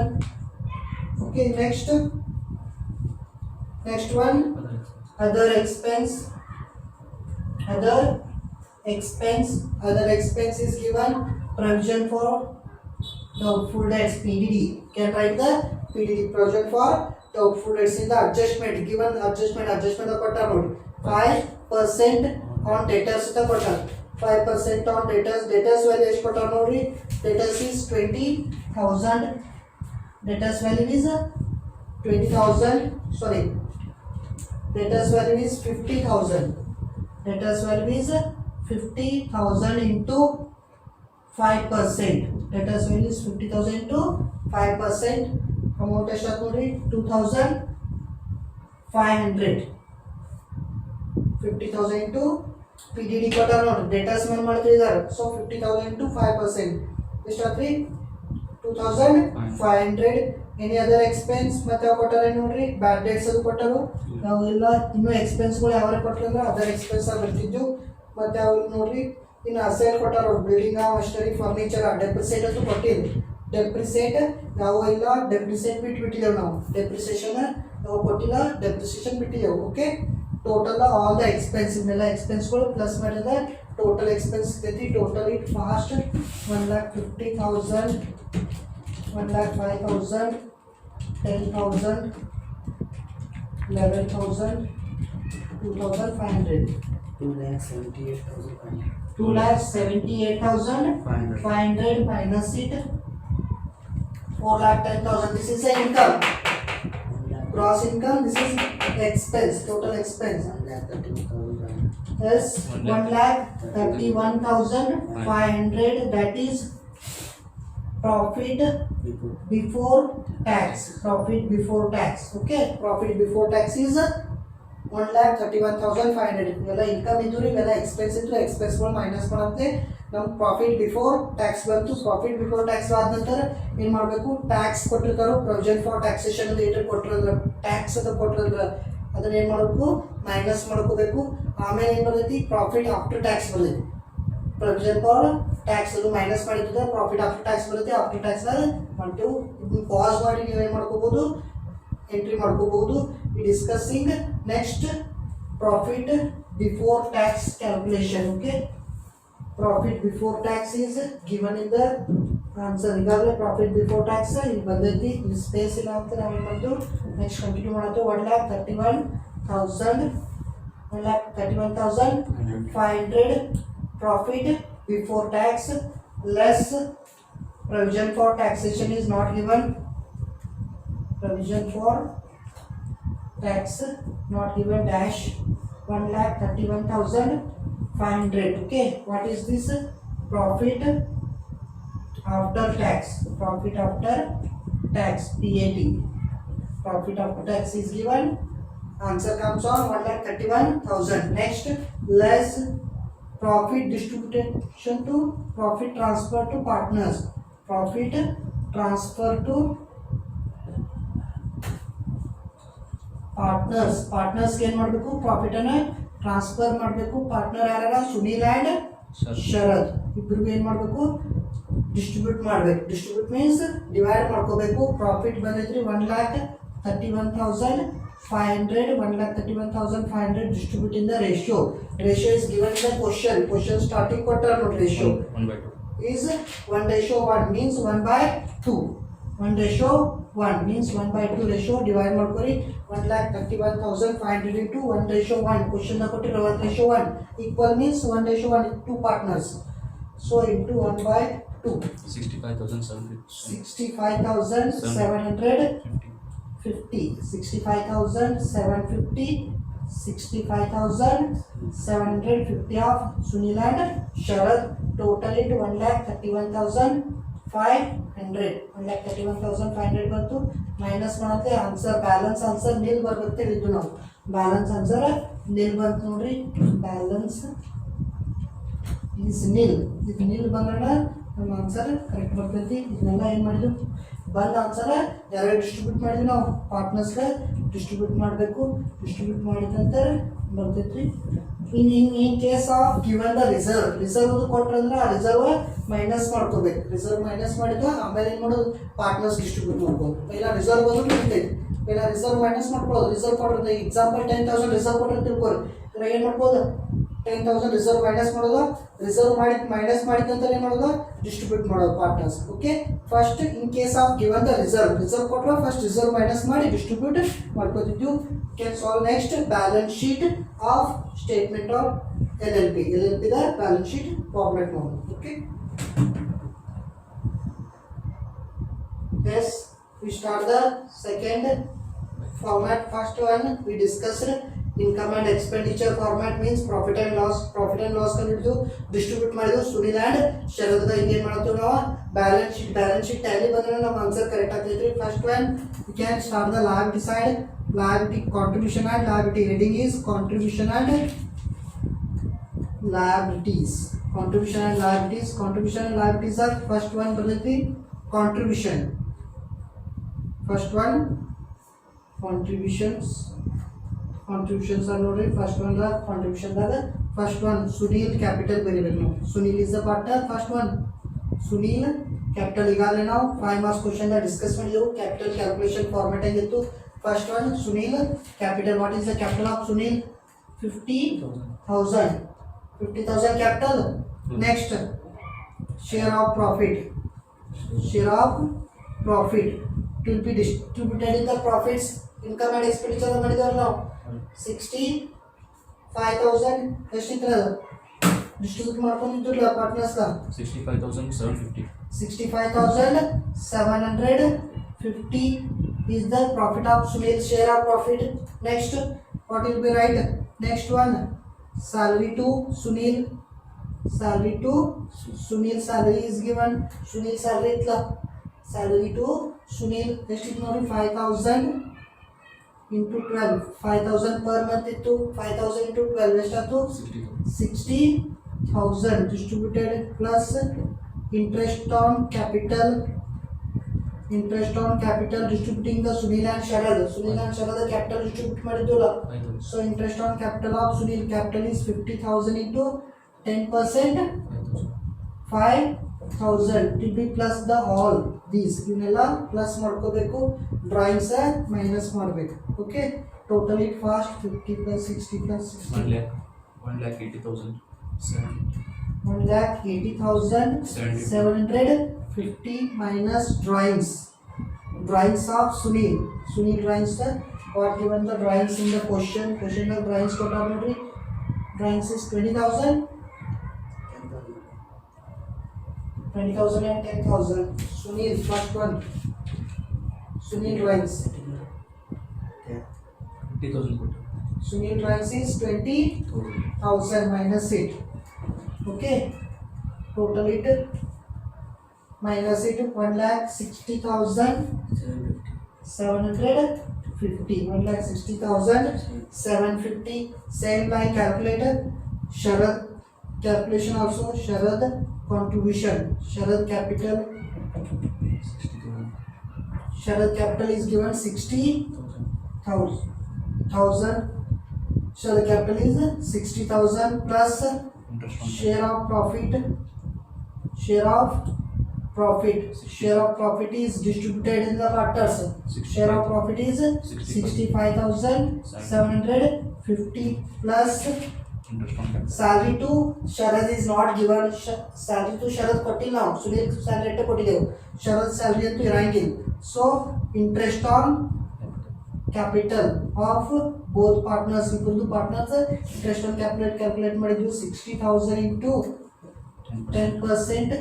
Okay, next one other expense. Other expense is given. Provision for doubtful debts, PDD. Can write the PDD, provision for doubtful debts in the adjustment. Given adjustment the quota note 5% on debtors the quota. 5% on debtors value is quota note. Debtors is 20,000. Debtors value is 20,000. Sorry, debtors value is 50,000. Debtors value is 50,000 into 5%. Debtors value is 50,000 into 5%. Amount ಎಷ್ಟು ನೋಡಿ 2,000. 500 50,000 into PDD ಕೊಟ್ಟಾರ ನೋಡಿ datas ಮೇಲೆ ಮಾಡ್ತಿದ್ದಾರೆ so 50,000 into 5% ಎಷ್ಟಾತ್ರಿ 2,500 any other expense ಮತ್ತೆ ಯಾವ ಕೊಟ್ಟಾರೆ ನೋಡ್ರಿ ಬ್ಯಾಡ್ dates ಅದು ಕೊಟ್ಟರು ನಾವು ಇಲ್ಲ ಇನ್ನೂ ಎಕ್ಸ್ಪೆನ್ಸ್ಗಳು ಯಾವ ಕೊಟ್ಟರಂದ್ರೆ ಅದರ್ ಎಕ್ಸ್ಪೆನ್ಸ್ ಬರ್ತಿದ್ದು ಮತ್ತೆ ಅವ್ರು ನೋಡ್ರಿ ಇನ್ನು ಅಸೆಟ್ ಕೊಟ್ಟಾರ ಬಿಲ್ಡಿಂಗ್ ಮಷಿನರಿ ಫರ್ನಿಚರ್ ಡೆಪ್ರಿಸಿಯೇಟ್ ಅದು ಕೊಟ್ಟಿದ್ದು ಡೆಪ್ರಿಸಿಯೇಟ್ ನಾವು ಇಲ್ಲ ಡೆಪ್ರಿಸಿಯೇಟ್ ಬಿಟ್ಟಿದ್ದೇವೆ ನಾವು ಡೆಪ್ರಿಸಿಯೇಷನ್ ನಾವು ಕೊಟ್ಟಿಲ್ಲ ಡೆಪ್ರಿಸಿಯೇಷನ್ ಬಿಟ್ಟಿದ್ದೇವೆ okay total all the expense ಇದನ್ನೆಲ್ಲ ಎಕ್ಸ್ಪೆನ್ಸ್ಗಳು ಪ್ಲಸ್ ಮಾಡಿದ್ರೆ ಟೋಟಲ್ ಎಕ್ಸ್ಪೆನ್ಸ್ ಸಿಗ್ತೈತಿ total it fast 1,50,000 1,05,000 10,000 11,000 2,500 2,78,500 minus it 4,10,000 this is the income gross income this is expense total expense yes 1,31,500 that is profit before tax profit before tax okay profit before tax is 1,31,500 ಇವೆಲ್ಲ income ಇದ್ದು ಇವೆಲ್ಲ expense ಇತ್ತು ಎಕ್ಸ್ಪೆನ್ಸ್ಗಳು minus ಮಾಡುತ್ತೆ ನಮ್ಮ profit before tax ಬಂತು profit before tax ಆದ ನಂತರ ಏನು ಮಾಡಬೇಕು ಟ್ಯಾಕ್ಸ್ ಕೊಟ್ಟಿರ್ತಾರೋ ಪ್ರೊವಿಷನ್ ಫಾರ್ ಟ್ಯಾಕ್ಸೇಷನ್ ಅಂತ ಏಟರ್ ಕೊಟ್ಟಿರೋದ್ರ ಟ್ಯಾಕ್ಸ್ ಅಂತ ಕೊಟ್ಟಿರೋದ್ರ ಅದನ್ನ ಏನು ಮಾಡಬೇಕು ಮೈನಸ್ ಮಾಡ್ಕೋಬೇಕು ಆಮೇಲೆ ಏನು ಬರ್ತೈತಿ ಪ್ರಾಫಿಟ್ ಆಫ್ಟರ್ ಟ್ಯಾಕ್ಸ್ ಬರ್ತೈತಿ ಪ್ರೊವಿಷನ್ ಫಾರ್ ಟ್ಯಾಕ್ಸ್ ಅದು ಮೈನಸ್ ಮಾಡಿದ್ರೆ ಪ್ರಾಫಿಟ್ ಆಫ್ಟರ್ ಟ್ಯಾಕ್ಸ್ ಬರುತ್ತೆ ಆಫ್ಟರ್ ಟ್ಯಾಕ್ಸ್ ಮಾಡ್ತೀವಿ ಇದನ್ನ ಪಾಸ್ ಮಾಡಿ ನೀವು ಏನು ಮಾಡ್ಕೋಬೋದು ಎಂಟ್ರಿ ಮಾಡ್ಕೋಬಹುದು we discussing next profit before tax calculation okay profit before tax is given in the answer ಈಗಾಗಲೇ profit before tax ಇಲ್ಲಿ ಬಂದೈತಿ ಇಲ್ಲಿ ಸ್ಪೇಸ್ ಇಲ್ಲ ಅಂತ ನಾವು ಏನು ಮಾಡ್ತೀವಿ ನೆಕ್ಸ್ಟ್ ಕಂಟಿನ್ಯೂ ಮಾಡ್ತೀವಿ 1,31,500 profit before tax less provision for taxation is not given provision for tax not given dash 1,31,500 okay what is this profit after tax profit after tax PAT profit after tax is given answer comes on 1,31,000 next less profit distribution to profit transfer to partners profit transfer to partners ಏನು ಮಾಡಬೇಕು profit ಅನ್ನ transfer ಮಾಡಬೇಕು partner ಯಾರ Sunil and Sharad ಇಬ್ಬರಿಗೂ ಏನು ಮಾಡಬೇಕು distribute ಮಾಡಬೇಕು distribute means divide ಮಾಡ್ಕೋಬೇಕು ಪ್ರಾಫಿಟ್ ಬಂದೈತ್ರಿ 1,31,500 1,31,500 distribute in the ratio is given in the question starting ಕೊಟ್ಟಾರ ನೋಡಿ ratio is 1:1 means 1/2 1:1 means 1/2 ratio divide ಮಾಡ್ಕೊರಿ 1,31,500 into 1:1 question ನ ಕೊಟ್ಟಿರೋ 1:1 equal means 1:1 two partners so into 1/2 65,750 65,750 of Sunil and Sharad total it 1,31,500 ಬಂತು minus ಮಾಡುತ್ತೆ answer balance answer ನಿಲ್ ಬರುತ್ತೆ ಇದು ನಾವು ಬ್ಯಾಲೆನ್ಸ್ ಆನ್ಸರ್ ನಿಲ್ ಬಂತು ನೋಡ್ರಿ ಬ್ಯಾಲೆನ್ಸ್ ಈಸ್ ನಿಲ್ ಇದು ನಿಲ್ ಬಂದ್ರೆ ನಮ್ಮ ಆನ್ಸರ್ ಕರೆಕ್ಟ್ ಬರ್ತೈತಿ ಇದನ್ನೆಲ್ಲ ಏನು ಮಾಡಿದ್ವಿ ಬಂದ ಆನ್ಸರ್ ಯಾರು ಡಿಸ್ಟ್ರಿಬ್ಯೂಟ್ ಮಾಡಿದ್ವಿ ನಾವು ಪಾರ್ಟ್ನರ್ಸ್ಗೆ ಡಿಸ್ಟ್ರಿಬ್ಯೂಟ್ ಮಾಡಬೇಕು ಡಿಸ್ಟ್ರಿಬ್ಯೂಟ್ ಮಾಡಿದ ನಂತರ ಬರ್ತೈತ್ರಿ in case of given the reserve ಕೊಟ್ರಂದ್ರೆ ಆ ರಿಸರ್ವ್ ಮೈನಸ್ ಮಾಡ್ಕೋಬೇಕು ರಿಸರ್ವ್ ಮೈನಸ್ ಮಾಡಿದ್ರೆ ಆಮೇಲೆ ಏನು ಮಾಡೋದು ಪಾರ್ಟ್ನರ್ಸ್ ಡಿಸ್ಟ್ರಿಬ್ಯೂಟ್ ಮಾಡ್ಬೋದು ಇಲ್ಲ ರಿಸರ್ವ್ ಬಂದು ಇರ್ತೈತಿ ಇಲ್ಲ ರಿಸರ್ವ್ ಮೈನಸ್ ಮಾಡ್ಕೊಳ್ಳೋದು ರಿಸರ್ವ್ ಕೊಟ್ಟಿರೋದು ಎಕ್ಸಾಂಪಲ್ 10,000 ರಿಸರ್ವ್ ಕೊಟ್ಟರೆ ತಿಳ್ಕೊರಿ ಇದ್ರ ಏನು ಮಾಡ್ಬೋದು 10,000 ರಿಸರ್ವ್ ಮೈನಸ್ ಮಾಡೋದು ರಿಸರ್ವ್ ಮಾಡಿ ಮೈನಸ್ ಮಾಡಿದಂತ ಏನು ಮಾಡೋದು ಡಿಸ್ಟ್ರಿಬ್ಯೂಟ್ ಮಾಡೋದು partners okay first in case of given the reserve ಕೊಟ್ಟರೆ ಫಸ್ಟ್ ರಿಸರ್ವ್ ಮೈನಸ್ ಮಾಡಿ distribute ಮಾಡ್ಕೋತಿದ್ವು can solve next balance sheet of statement of LLP the balance sheet format model okay yes we start the second format first one we discussed income and expenditure format means profit and loss ಕಂಡುಹಿಡಿದು distribute ಮಾಡಿದ್ವು Sunil and ಶರದ್ಗ ಏನು ಮಾಡ್ತೀವಿ ನಾವು balance sheet Tally ಬಂದ್ರೆ ನಮ್ಮ answer correct ಆಗ್ತೈತ್ರಿ first one we can start the last decide liability, contribution and liability. Heading is contribution and liabilities. Contribution and liabilities. Contribution and liabilities are first one ಬರ್ತೈತಿ contribution. First one contributions. Contributions are ನೋಡ್ರಿ first one the contribution ದಾಗ first one Sunil capital ಬರೀಬೇಕು ನಾವು. Sunil is the partner. First one Sunil capital. ಈಗಾಗಲೇ ನಾವು 5 marks question the discuss ಮಾಡಿದೆವು. capital calculation format ಆಗಿತ್ತು. First one Sunil capital. What is the capital of Sunil? 50,000. 50,000 capital. Next share of profit. Share of profit. It will be distributed in the profits. Income and expenditure ಮಾಡಿದವರು ನಾವು 65,000 ಎಷ್ಟಿತ್ತು distribute ಮಾಡ್ಕೊಂಡಿದ್ರಲ್ಲ partners 65,750. 65,750 is the profit of Sunil's share of profit. Next, what will be right? Next one, salary to Sunil. Salary to Sunil. Salary is given. Sunil salary itla. Salary to Sunil. Next is ನೋಡಿ 5,000 into 12. 5,000 per month ittu. 5,000 into 12 ಎಷ್ಟಾಯ್ತು 60,000 distributed plus interest on capital. Interest on capital distributing the Sunil and Sharad. Sunil and Sharad capital distribute ಮಾಡಿದ್ವಲ್ಲ. So interest on capital of Sunil capital is 50,000 into 10%. 5,000 to be plus the all these ಇವನ್ನೆಲ್ಲ plus ಮಾಡ್ಕೋಬೇಕು. Drawings minus ಮಾಡಬೇಕು. Okay total it fast 50 plus 60 plus 60 1,80,000. 1,80,750 minus drawings. Drawings of Sunil. Sunil drawings what given the drawings in the question. Question of drawings ಕೊಟ್ಟಾರ ನೋಡ್ರಿ. Drawings is 20,000. 20,000 and 10,000. Sunil first one. Sunil drawings. 50,000 ಕೊಟ್ಟು. Sunil drawings is 20,000 minus it. Okay. Total it minus it 1,60,750. 1,60,750. Same like calculator. Sharad calculation also. Sharad contribution. Sharad capital. 60,000. Sharad capital is given 60,000. Sharad capital is 60,000 plus Interest on share of profit. Share of profit. Share of profit is distributed in the partners. Share of profit is 65,750 plus interest on capital. salary to Sharad is not given. Salary to Sharad ಕೊಟ್ಟಿಲ್ಲ ನಾವು. Sunil salary ಅಂತ ಕೊಟ್ಟಿದ್ದೆವು. Sharad salary ಅಂತೂ ಇರಂಗಿಲ್ಲ. So interest on capital of both partners. ಇಬ್ಬರದು partners interest on capital calculate ಮಾಡಿದ್ವಿ. 60,000 into 10%.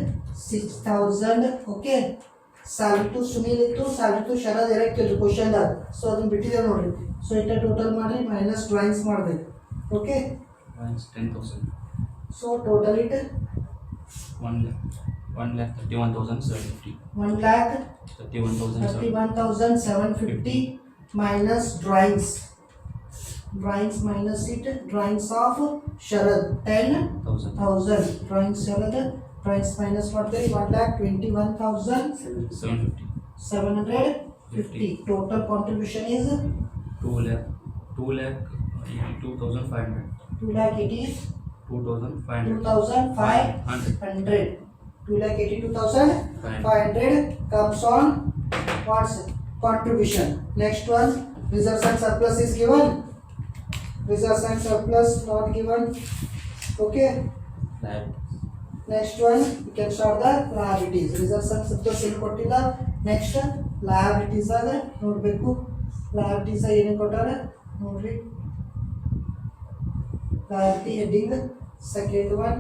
6,000. Okay. Salary to Sunil ಇತ್ತು. Salary to Sharad direct ಇತ್ತು question ದಾಗ. ಸೊ ಅದನ್ನ ಬಿಟ್ಟಿದ್ದೇವೆ ನೋಡ್ರಿ. ಸೊ ಇಟ್ಟ ಟೋಟಲ್ ಮಾಡಿ ಮೈನಸ್ ಡ್ರಾಯಿಂಗ್ಸ್ ಮಾಡಬೇಕು. Okay Minus 10,000. So total it 1,31,750. 1,31,750 31,750. minus drawings. Drawings minus it. Drawings of Sharad 10,000. Drawings Sharad. Drawings minus ಮಾಡ್ತೀವಿ 1,21,750. 750. Total contribution is 2,82,500. 2,82,500. 2,500. 2,82,500 comes on what's contribution. Next one, reserves and surplus is given. Reserves and surplus not given. Okay. Next one, you can start the liabilities. Reserves and surplus ಏನು ಕೊಟ್ಟಿಲ್ಲ. Next liabilities ಆದ ನೋಡಬೇಕು. liabilities ಏನು ಕೊಟ್ಟಾರೆ ನೋಡ್ರಿ. liability heading second one.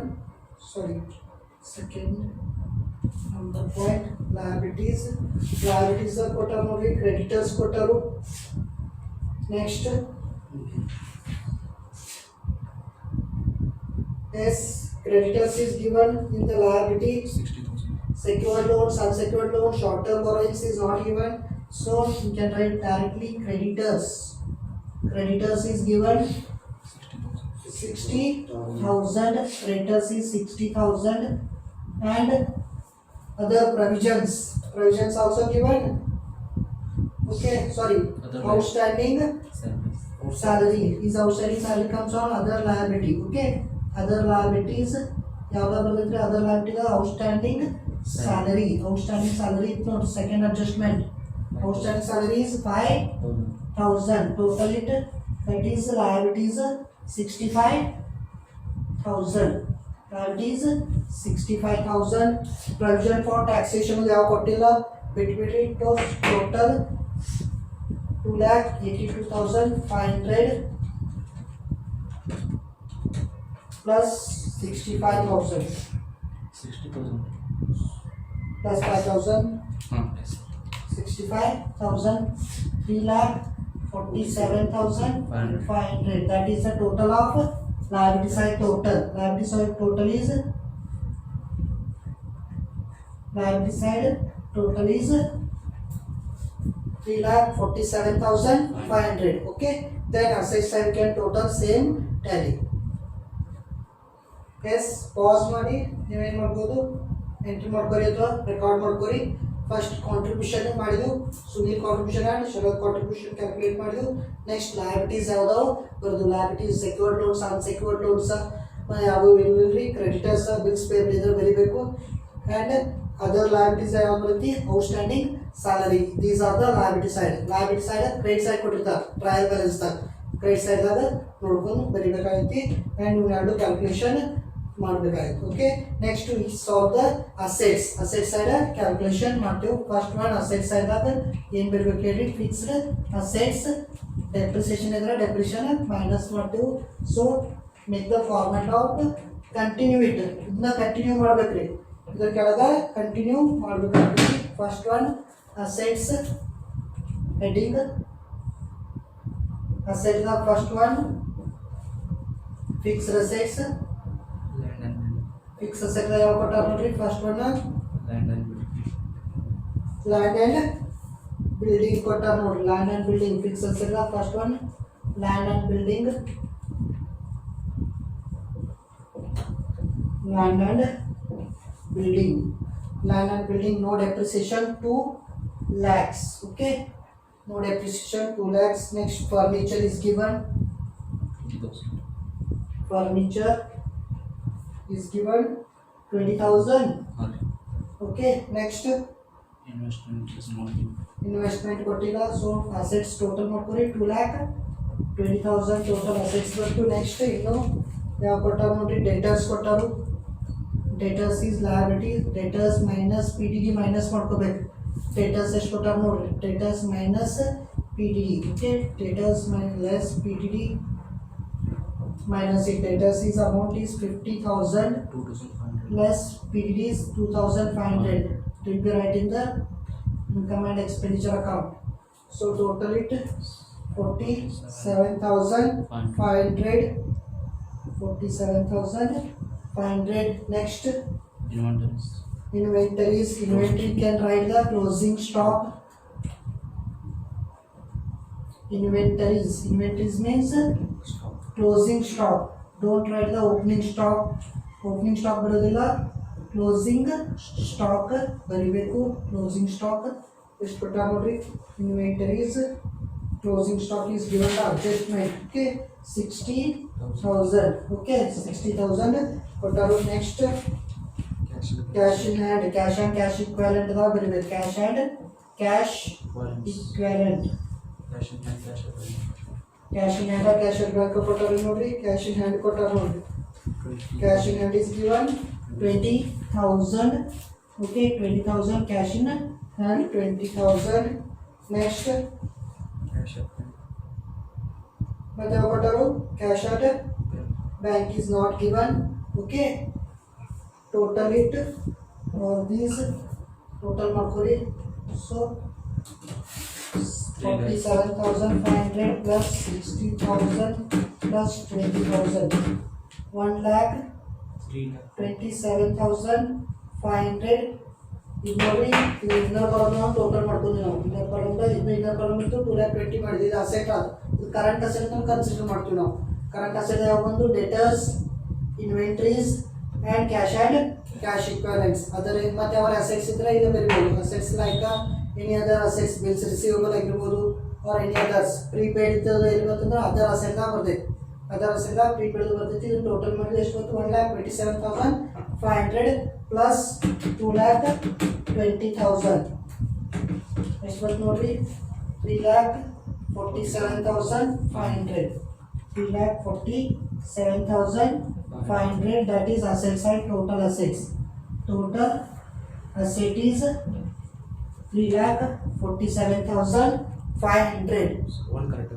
Sorry. Second number point liabilities. Liabilities are ಕೊಟ್ಟಾರ ನೋಡ್ರಿ. creditors ಕೊಟ್ಟಾರು. Next yes, creditors is given in the liability. 60,000. Secured loans, unsecured loans, short term borrowings is not given. So you can write directly creditors. creditors is given 60,000. 60,000, creditors is 60,000, and other provisions also given. Okay, sorry, Other outstanding Salaries. salary is outstanding salary comes on other liability. Okay, other liabilities ಯಾವ್ದು ಬರ್ತೈತ್ರಿ other liability outstanding salary ನೋಡಿ second adjustment. Outstanding salary is 5,000, total it, that is liabilities 65,000, liabilities 65,000. Provision for taxation ಯಾವ ಕೊಟ್ಟಿಲ್ಲ, ಬಿಟ್ಬಿಟ್ರಿ. Total 2,82,500 plus 65,000 60,000. plus 5,000, Yes. 65,000, 3,47,500. That is the total of liability side total. Liability side total is 3,47,500. Okay, then asset side can total same tally. Yes, pause ಮಾಡಿ ನೀವೇನು ಮಾಡ್ಬೋದು, entry ಮಾಡ್ಕೊರಿ ಅಥವಾ record ಮಾಡ್ಕೊರಿ. First contribution ಮಾಡಿದ್ವು, Sunil contribution and Sharath contribution calculate ಮಾಡಿದ್ವು. Next liabilities ಯಾವ್ದಾವು ಬರೋದು, liabilities secured loans, unsecured loans ಯಾವ ಇಲ್ಲರಿ, ಕ್ರೆಡಿಟರ್ಸ್ ಬಿಲ್ಸ್ ಪೇಬಲ್ ಇದ್ರೆ ಬರೀಬೇಕು. ಆ್ಯಂಡ್ ಅದರ್ ಲಯಬಿಲಿಟೀಸ್ ಯಾವ್ದು ಬರುತ್ತೆ, outstanding salary. These are the liability side. Liability side credit side ಕೊಟ್ಟಿರ್ತಾರೆ, ಟ್ರಯಲ್ ಬ್ಯಾಲೆನ್ಸ್ ದಾಗ ಕ್ರೆಡಿಟ್ ಸೈಡ್ದಾಗ ನೋಡ್ಕೊಂಡು ಬರೀಬೇಕಾಗೈತಿ. ಆ್ಯಂಡ್ ಇವು ಎರಡು ಕ್ಯಾಲ್ಕುಲೇಷನ್ ಮಾಡಬೇಕಾಗಿತ್ತು. Okay, next solve the assets. Asset side calculation ಮಾಡ್ತೇವೆ. ಫಸ್ಟ್ ಒನ್ ಅಸೆಟ್ ಸೈಡ್ದಾಗ ಏನು ಬರಬೇಕು ಹೇಳಿ, ಫಿಕ್ಸ್ಡ್ ಅಸೆಟ್ಸ್, ಡೆಪ್ರಿಸಿಯೇಷನ್ ಇದ್ರೆ ಡೆಪ್ರಿಸಿಯೇಷನ್ ಮೈನಸ್ ಮಾಡ್ತೇವೆ. So make the format of continue it, ಇದನ್ನ ಕಂಟಿನ್ಯೂ ಮಾಡ್ಬೇಕ್ರಿ. ಇದ್ರ ಕೆಳಗೆ ಕಂಟಿನ್ಯೂ ಮಾಡ್ಬೇಕಾಗ್ತದೆ. First one assets heading, ಅಸೆಟ್ದಾಗ first one fixed assets. Land and building. Fixed asset ಯಾವ ಕೊಟ್ಟಾರ ನೋಡ್ರಿ, first one Land and building. Land and building ಕೊಟ್ಟಾರ ನೋಡ್ರಿ. Land and building fixed asset first one land and building. Land and building, land and building, no depreciation 2 lakhs. Okay, no depreciation 2 lakhs. Next furniture is given, 20,000. furniture is given 20,000. Okay, next Investment is not given. investment ಕೊಟ್ಟಿಲ್ಲ. So assets total ಮಾಡ್ಕೊರಿ 2,20,000 total assets ಬಂತು. Next ಇನ್ನು ಯಾವ ಕೊಟ್ಟಾರ ನೋಡ್ರಿ, debtors ಕೊಟ್ಟಾರು. Debtors is liability, debtors minus P D D minus ಮಾಡ್ಕೋಬೇಕು. Debtors ಎಷ್ಟು ಕೊಟ್ಟಾರ ನೋಡ್ರಿ, debtors minus P D D. Okay, debtors less P D D minus it. Debtors is amount is 50,000 2,500. plus PDD is 2,500. It will be right in the income and expenditure account. So total it 47,500. 47,500. Next Inventories. inventories. Inventory can write the closing stock. Inventories means Stock. closing stock. Don't write the opening stock. Opening stock ಬರೋದಿಲ್ಲ, closing stock ಬರಿಬೇಕು. closing stock ಎಷ್ಟು ಕೊಟ್ಟ ನೋಡ್ರಿ, inventories closing stock is given the adjustment. Okay, 60,000. Okay, 60,000 ಕೊಟ್ಟಾರು. Next Cash. cash in hand, cash and cash equivalent ದಾಗ ಬರಿಬೇಕು. cash and cash Equivalents. equivalent. Cash in hand, cash equivalent. Cash in hand cash bank ಕೊಟ್ಟಾರ ನೋಡ್ರಿ, cash in hand ಕೊಟ್ಟಾರ ನೋಡ್ರಿ. 20. Cash in hand is given 20,000. Okay, 20,000 cash in hand 20,000. Next Cash equivalent. ಮತ್ತೆ ಯಾವ ಕೊಟ್ಟಾರು, cash at bank is not given. Okay, total it these total ಮಾಡ್ಕೊರಿ. So 47,500 plus 60,000 plus 20,000, 1,27,500 ಈಗ ನೋಡ್ರಿ ಇದು ಇನ್ನರ್ ಕಾಲಮ್ ನಾವು ಟೋಟಲ್ ಮಾಡ್ಕೊಂಡ್ವಿ ನಾವು ಇನ್ನರ್ ಕಾಲಮ್ ಇದು ಇನ್ನರ್ ಕಾಲಮ್ ಇತ್ತು 2,20 ಮಾಡಿದ್ವಿ ಇದು ಅಸೆಟ್ ಅದು ಇದು ಕರೆಂಟ್ ಅಸೆಟ್ ಅಂತ ಕನ್ಸಿಡರ್ ಮಾಡ್ತೀವಿ ನಾವು ಕರೆಂಟ್ ಅಸೆಟ್ ಯಾವ ಬಂದು debtors inventories and cash equivalents ಅದರ ಮತ್ತೆ ಅವರ ಅಸೆಟ್ಸ್ ಇದ್ರೆ ಇದು ಬರೀಬೋದು assets like any other assets bills receivable ಆಗಿರ್ಬೋದು ಆರ್ ಎನಿ ಅದರ್ಸ್ ಪ್ರೀಪೇಯ್ಡ್ ಇರ್ತದೆ ಎಲ್ಲಿ ಬರ್ತಂದ್ರೆ ಅದರ್ ಅಸೆಟ್ನ ಬರ್ತೈತಿ ಅದರ್ ಅಸೆಟ್ನ ಪ್ರೀಪೇಯ್ಡ್ ಬರ್ತೈತಿ ಇದು ಟೋಟಲ್ ಮಾಡಿದ್ರೆ ಎಷ್ಟು ಬಂತು 1,27,500 ಪ್ಲಸ್ 2,20,000 ಎಷ್ಟು ಬಂತು ನೋಡ್ರಿ 3,47,500 3,47,500 that is asset side total assets asset is 3,47,500 One correct.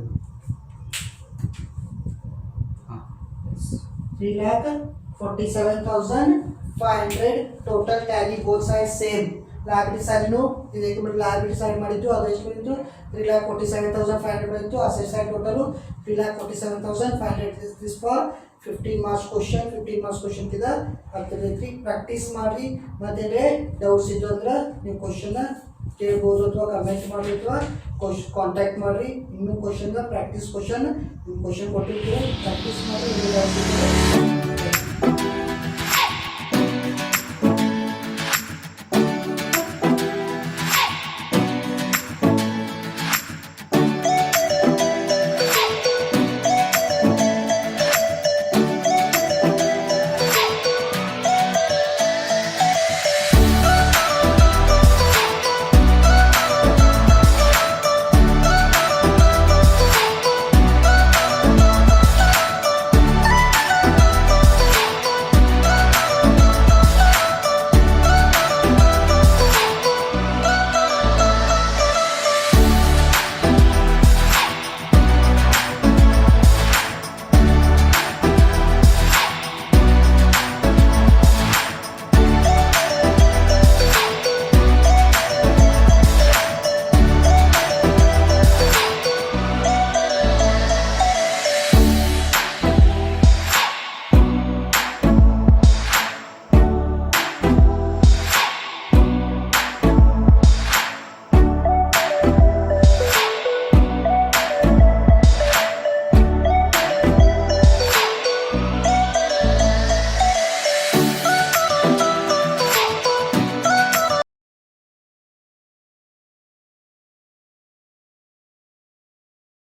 3,47,500 total tally both sides same liability side ನು ಇದಕ್ಕೆ ಬಿಟ್ಟು liability side ಮಾಡಿದ್ದು ಅದು ಎಷ್ಟು ಬಂತು 3,47,500 ಬಂತು asset side total 3,47,500 this for 15 marks question 15 marks question ಕಿದ ಆಗ್ತೈತಿ ಪ್ರಾಕ್ಟೀಸ್ ಮಾಡಿ ಮತ್ತೆ ಡೌಟ್ಸ್ ಇದ್ದು ಅಂದ್ರೆ ನೀವು ಕ್ವಶನ್ ಕೇಳ್ಬೋದು ಅಥವಾ ಕಮೆಂಟ್ ಮಾಡಿ ಅಥವಾ ಕಾಂಟ್ಯಾಕ್ಟ್ ಮಾಡಿರಿ ಇನ್ನೂ ಕ್ವಶನ್ ಪ್ರಾಕ್ಟೀಸ್ ಕ್ವಶನ್ ಕೊಟ್ಟಿರ್ತೀವಿ ಪ್ರಾಕ್ಟೀಸ್ ಮಾಡಿ